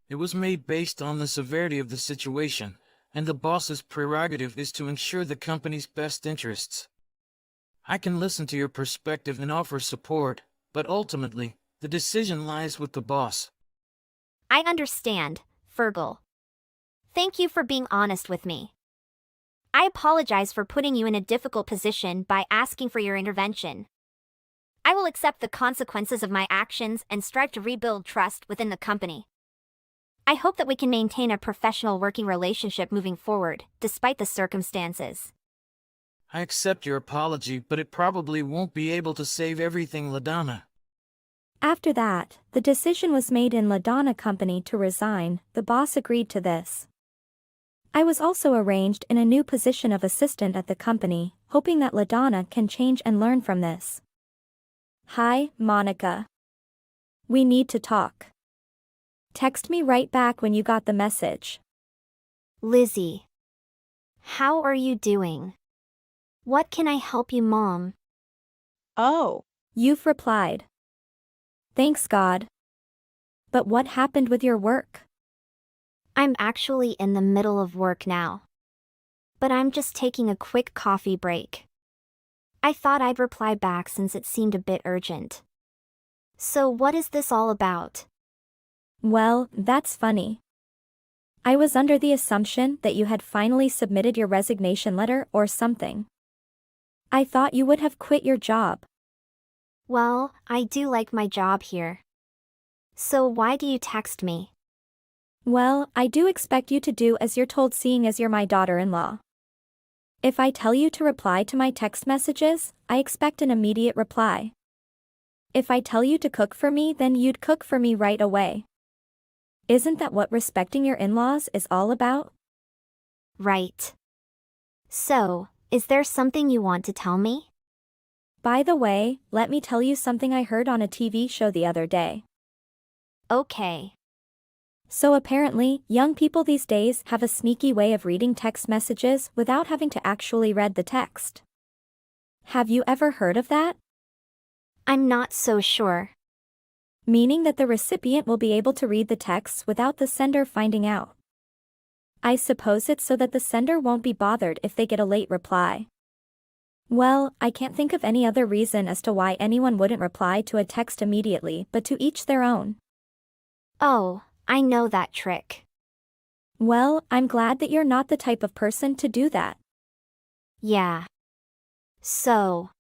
It was made based on the severity of the situation, and the boss's prerogative is to ensure the company's best interests. I can listen to your perspective and offer support, but ultimately, the decision lies with the boss.
I understand, Fergal. Thank you for being honest with me. I apologize for putting you in a difficult position by asking for your intervention. I will accept the consequences of my actions and strive to rebuild trust within the company. I hope that we can maintain a professional working relationship moving forward, despite the circumstances.
I accept your apology, but it probably won't be able to save everything, LaDonna.
After that, the decision was made in LaDonna Company to resign. The boss agreed to this. I was also arranged in a new position of assistant at the company, hoping that LaDonna can change and learn from this. Hi, Monica. We need to talk. Text me right back when you got the message.
Lizzie. How are you doing? What can I help you, Mom?
Oh. You've replied. Thanks God. But what happened with your work?
I'm actually in the middle of work now. But I'm just taking a quick coffee break. I thought I'd reply back since it seemed a bit urgent. So what is this all about?
Well, that's funny. I was under the assumption that you had finally submitted your resignation letter or something. I thought you would have quit your job.
Well, I do like my job here. So why do you text me?
Well, I do expect you to do as you're told, seeing as you're my daughter-in-law. If I tell you to reply to my text messages, I expect an immediate reply. If I tell you to cook for me, then you'd cook for me right away. Isn't that what respecting your in-laws is all about?
Right. So, is there something you want to tell me?
By the way, let me tell you something I heard on a TV show the other day.
Okay.
So apparently, young people these days have a sneaky way of reading text messages without having to actually read the text. Have you ever heard of that?
I'm not so sure.
Meaning that the recipient will be able to read the text without the sender finding out. I suppose it's so that the sender won't be bothered if they get a late reply. Well, I can't think of any other reason as to why anyone wouldn't reply to a text immediately, but to each their own.
Oh, I know that trick.
Well, I'm glad that you're not the type of person to do that.
Yeah. So.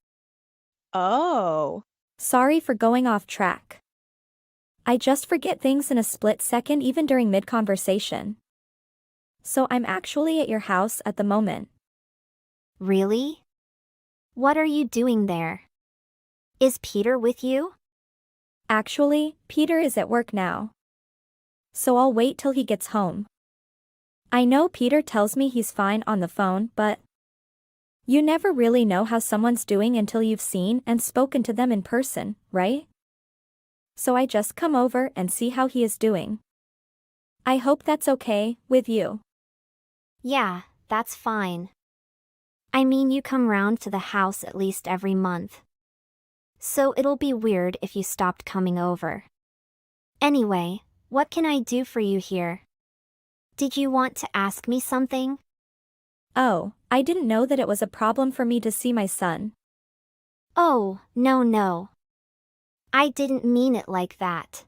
Oh. Sorry for going off track. I just forget things in a split second even during mid-conversation. So I'm actually at your house at the moment.
Really? What are you doing there? Is Peter with you?
Actually, Peter is at work now. So I'll wait till he gets home. I know Peter tells me he's fine on the phone, but you never really know how someone's doing until you've seen and spoken to them in person, right? So I just come over and see how he is doing. I hope that's okay with you.
Yeah, that's fine. I mean, you come round to the house at least every month. So it'll be weird if you stopped coming over. Anyway, what can I do for you here? Did you want to ask me something?
Oh, I didn't know that it was a problem for me to see my son.
Oh, no. I didn't mean it like that.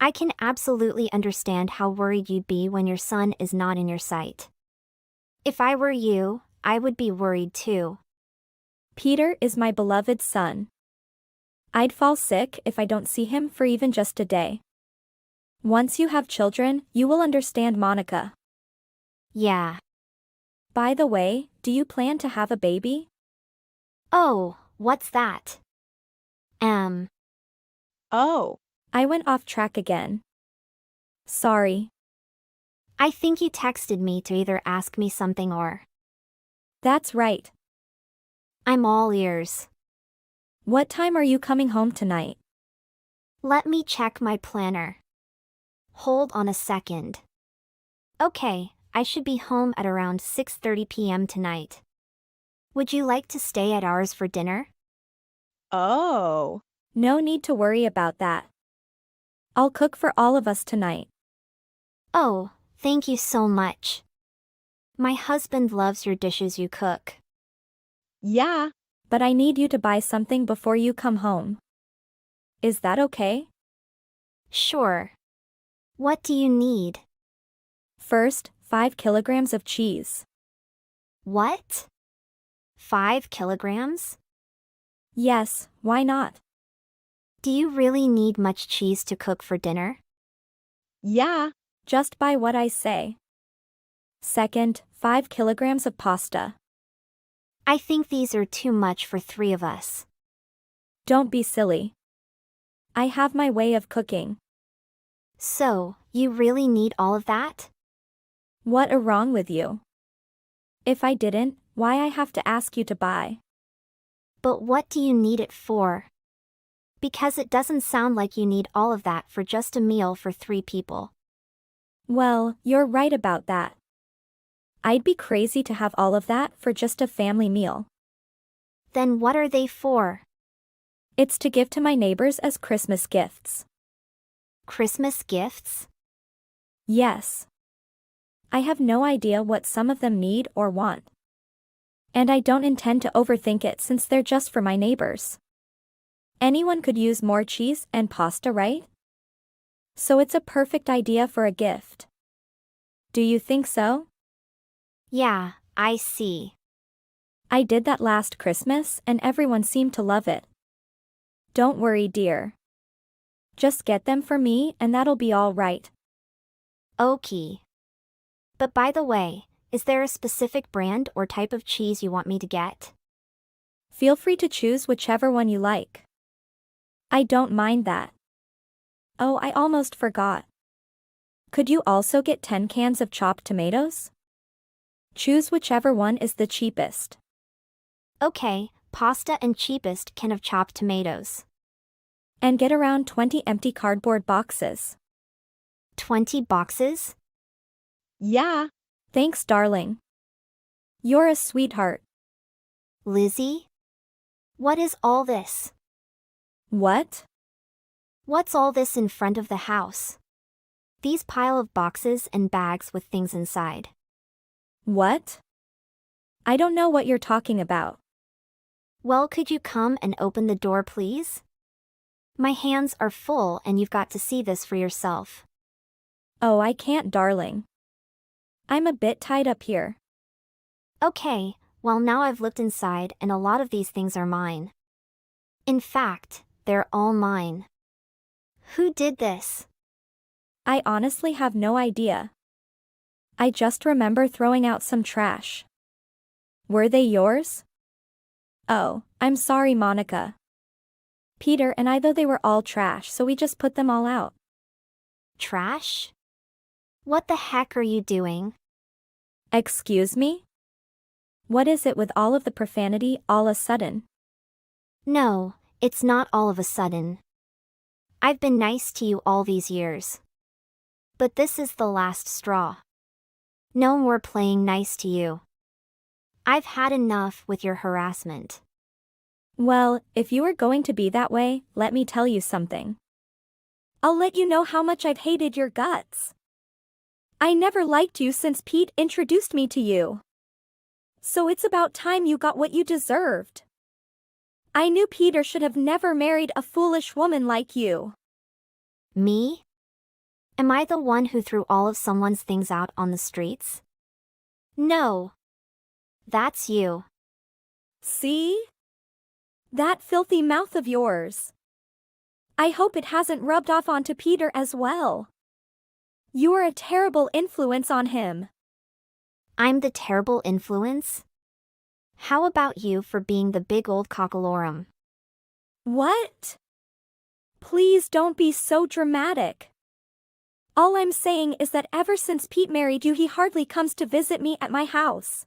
I can absolutely understand how worried you'd be when your son is not in your sight. If I were you, I would be worried too.
Peter is my beloved son. I'd fall sick if I don't see him for even just a day. Once you have children, you will understand, Monica.
Yeah.
By the way, do you plan to have a baby?
Oh, what's that?
Oh. I went off track again. Sorry.
I think you texted me to either ask me something or.
That's right.
I'm all ears.
What time are you coming home tonight?
Let me check my planner. Hold on a second. Okay, I should be home at around 6:30 p.m. tonight. Would you like to stay at ours for dinner?
Oh. No need to worry about that. I'll cook for all of us tonight.
Oh, thank you so much. My husband loves your dishes you cook.
Yeah. But I need you to buy something before you come home. Is that okay?
Sure. What do you need?
First, 5 kilograms of cheese.
What? 5 kilograms?
Yes, why not?
Do you really need much cheese to cook for dinner?
Yeah. Just buy what I say. Second, 5 kilograms of pasta.
I think these are too much for 3 of us.
Don't be silly. I have my way of cooking.
So, you really need all of that?
What are wrong with you? If I didn't, why I have to ask you to buy?
But what do you need it for? Because it doesn't sound like you need all of that for just a meal for 3 people.
Well, you're right about that. I'd be crazy to have all of that for just a family meal.
Then what are they for?
It's to give to my neighbors as Christmas gifts.
Christmas gifts?
Yes. I have no idea what some of them need or want. And I don't intend to overthink it since they're just for my neighbors. Anyone could use more cheese and pasta, right? So it's a perfect idea for a gift. Do you think so?
Yeah, I see.
I did that last Christmas and everyone seemed to love it. Don't worry, dear. Just get them for me and that'll be all right.
Okay. But by the way, is there a specific brand or type of cheese you want me to get?
Feel free to choose whichever one you like. I don't mind that. Oh, I almost forgot. Could you also get 10 cans of chopped tomatoes? Choose whichever one is the cheapest.
Okay, pasta and cheapest can of chopped tomatoes.
And get around 20 empty cardboard boxes.
20 boxes?
Yeah. Thanks, darling. You're a sweetheart.
Lizzie? What is all this?
What?
What's all this in front of the house? These pile of boxes and bags with things inside.
What? I don't know what you're talking about.
Well, could you come and open the door, please? My hands are full and you've got to see this for yourself.
Oh, I can't, darling. I'm a bit tied up here.
Okay, well now I've looked inside and a lot of these things are mine. In fact, they're all mine. Who did this?
I honestly have no idea. I just remember throwing out some trash. Were they yours? Oh, I'm sorry, Monica. Peter and I thought they were all trash, so we just put them all out.
Trash? What the heck are you doing?
Excuse me? What is it with all of the profanity all a sudden?
No, it's not all of a sudden. I've been nice to you all these years. But this is the last straw. No more playing nice to you. I've had enough with your harassment.
Well, if you are going to be that way, let me tell you something. I'll let you know how much I've hated your guts. I never liked you since Pete introduced me to you. So it's about time you got what you deserved. I knew Peter should have never married a foolish woman like you.
Me? Am I the one who threw all of someone's things out on the streets? No. That's you.
See? That filthy mouth of yours. I hope it hasn't rubbed off onto Peter as well. You are a terrible influence on him.
I'm the terrible influence? How about you for being the big old cockalorum?
What? Please don't be so dramatic. All I'm saying is that ever since Pete married you, he hardly comes to visit me at my house.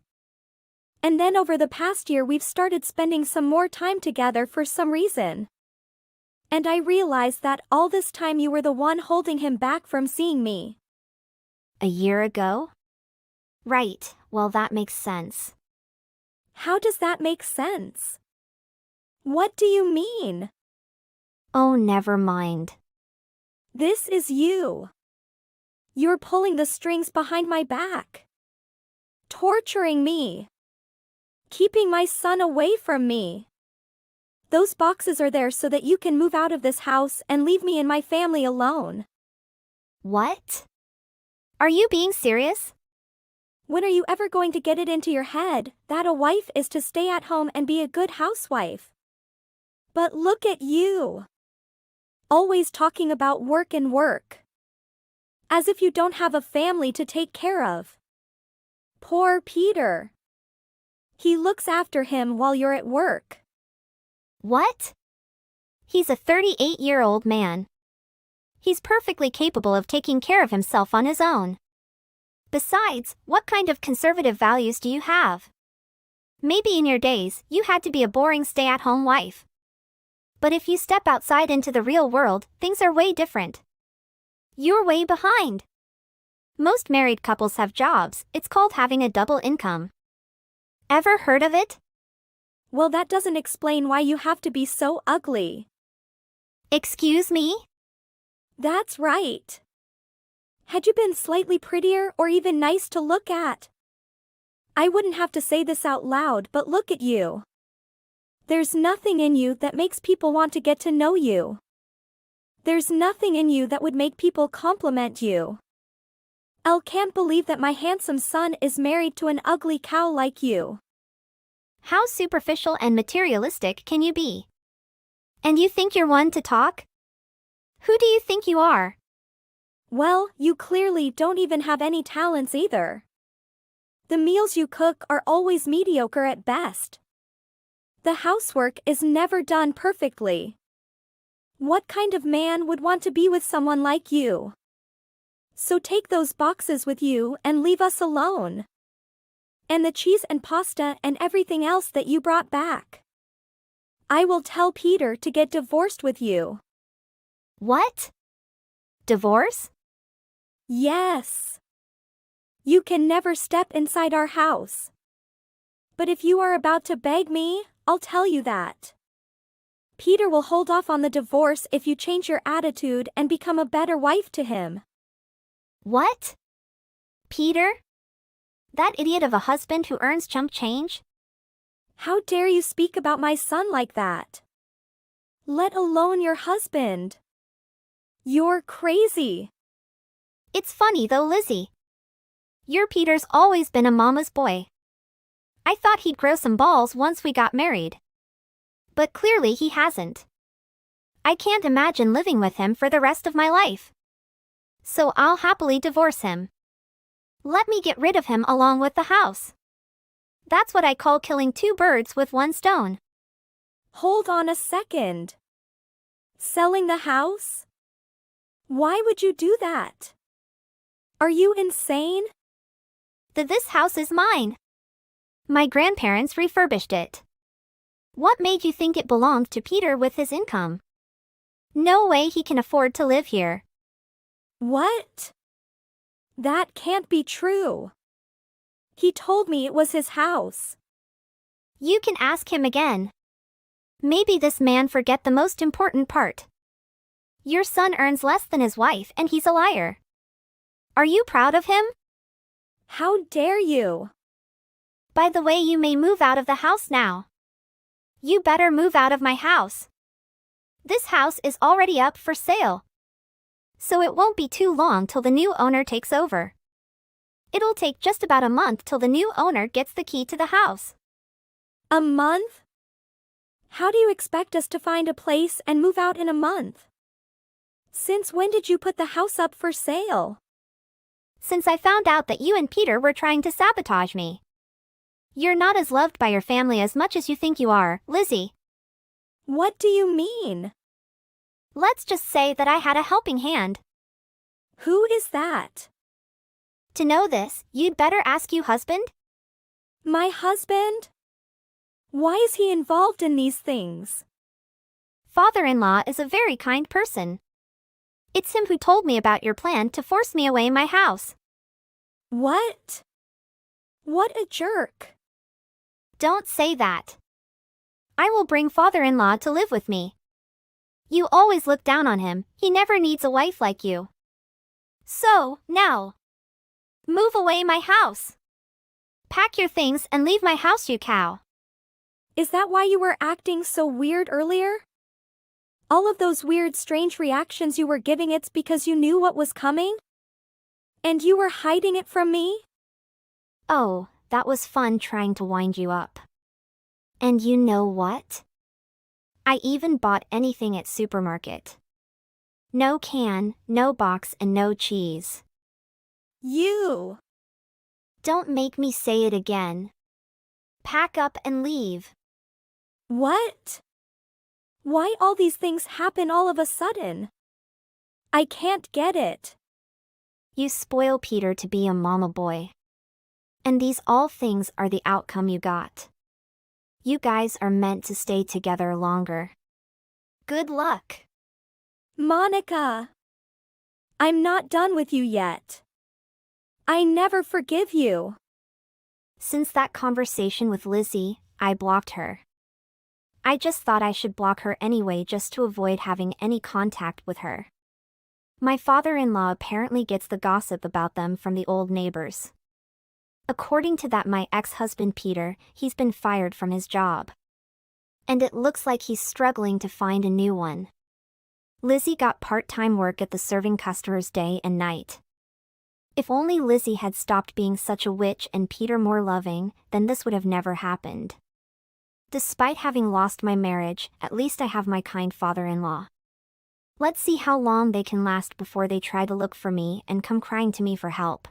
And then over the past year we've started spending some more time together for some reason. And I realized that all this time you were the one holding him back from seeing me.
A year ago? Right, well that makes sense.
How does that make sense? What do you mean?
Oh, never mind.
This is you. You're pulling the strings behind my back. Torturing me. Keeping my son away from me. Those boxes are there so that you can move out of this house and leave me and my family alone.
What? Are you being serious?
When are you ever going to get it into your head that a wife is to stay at home and be a good housewife? But look at you. Always talking about work and work. As if you don't have a family to take care of. Poor Peter. He looks after him while you're at work.
What? He's a 38-year-old man. He's perfectly capable of taking care of himself on his own. Besides, what kind of conservative values do you have? Maybe in your days, you had to be a boring stay-at-home wife. But if you step outside into the real world, things are way different. You're way behind. Most married couples have jobs. It's called having a double income. Ever heard of it?
Well, that doesn't explain why you have to be so ugly.
Excuse me?
That's right. Had you been slightly prettier or even nice to look at? I wouldn't have to say this out loud, but look at you. There's nothing in you that makes people want to get to know you. There's nothing in you that would make people compliment you. Elle can't believe that my handsome son is married to an ugly cow like you.
How superficial and materialistic can you be? And you think you're one to talk? Who do you think you are?
Well, you clearly don't even have any talents either. The meals you cook are always mediocre at best. The housework is never done perfectly. What kind of man would want to be with someone like you? So take those boxes with you and leave us alone. And the cheese and pasta and everything else that you brought back. I will tell Peter to get divorced with you.
What? Divorce?
Yes. You can never step inside our house. But if you are about to beg me, I'll tell you that. Peter will hold off on the divorce if you change your attitude and become a better wife to him.
What? Peter? That idiot of a husband who earns chump change?
How dare you speak about my son like that? Let alone your husband. You're crazy.
It's funny though, Lizzie. Your Peter's always been a mama's boy. I thought he'd grow some balls once we got married. But clearly he hasn't. I can't imagine living with him for the rest of my life. So I'll happily divorce him. Let me get rid of him along with the house. That's what I call killing two birds with one stone.
Hold on a second. Selling the house? Why would you do that? Are you insane?
This house is mine. My grandparents refurbished it. What made you think it belonged to Peter with his income? No way he can afford to live here.
What? That can't be true. He told me it was his house.
You can ask him again. Maybe this man forget the most important part. Your son earns less than his wife and he's a liar. Are you proud of him?
How dare you?
By the way, you may move out of the house now. You better move out of my house. This house is already up for sale. So it won't be too long till the new owner takes over. It'll take just about a month till the new owner gets the key to the house.
A month? How do you expect us to find a place and move out in a month? Since when did you put the house up for sale?
Since I found out that you and Peter were trying to sabotage me. You're not as loved by your family as much as you think you are, Lizzie.
What do you mean?
Let's just say that I had a helping hand.
Who is that?
To know this, you'd better ask your husband.
My husband? Why is he involved in these things?
Father-in-law is a very kind person. It's him who told me about your plan to force me away my house.
What? What a jerk.
Don't say that. I will bring father-in-law to live with me. You always look down on him, he never needs a wife like you. So, now. Move away my house. Pack your things and leave my house, you cow.
Is that why you were acting so weird earlier? All of those weird, strange reactions you were giving, it's because you knew what was coming? And you were hiding it from me?
Oh, that was fun trying to wind you up. And you know what? I even bought anything at supermarket. No can, no box, and no cheese.
You!
Don't make me say it again. Pack up and leave.
What? Why all these things happen all of a sudden? I can't get it.
You spoil Peter to be a mama boy. And these all things are the outcome you got. You guys are meant to stay together longer. Good luck.
Monica! I'm not done with you yet. I never forgive you.
Since that conversation with Lizzie, I blocked her. I just thought I should block her anyway just to avoid having any contact with her. My father-in-law apparently gets the gossip about them from the old neighbors. According to that, my ex-husband Peter, he's been fired from his job. And it looks like he's struggling to find a new one. Lizzie got part-time work at the serving customers day and night. If only Lizzie had stopped being such a witch and Peter more loving, then this would have never happened. Despite having lost my marriage, at least I have my kind father-in-law. Let's see how long they can last before they try to look for me and come crying to me for help.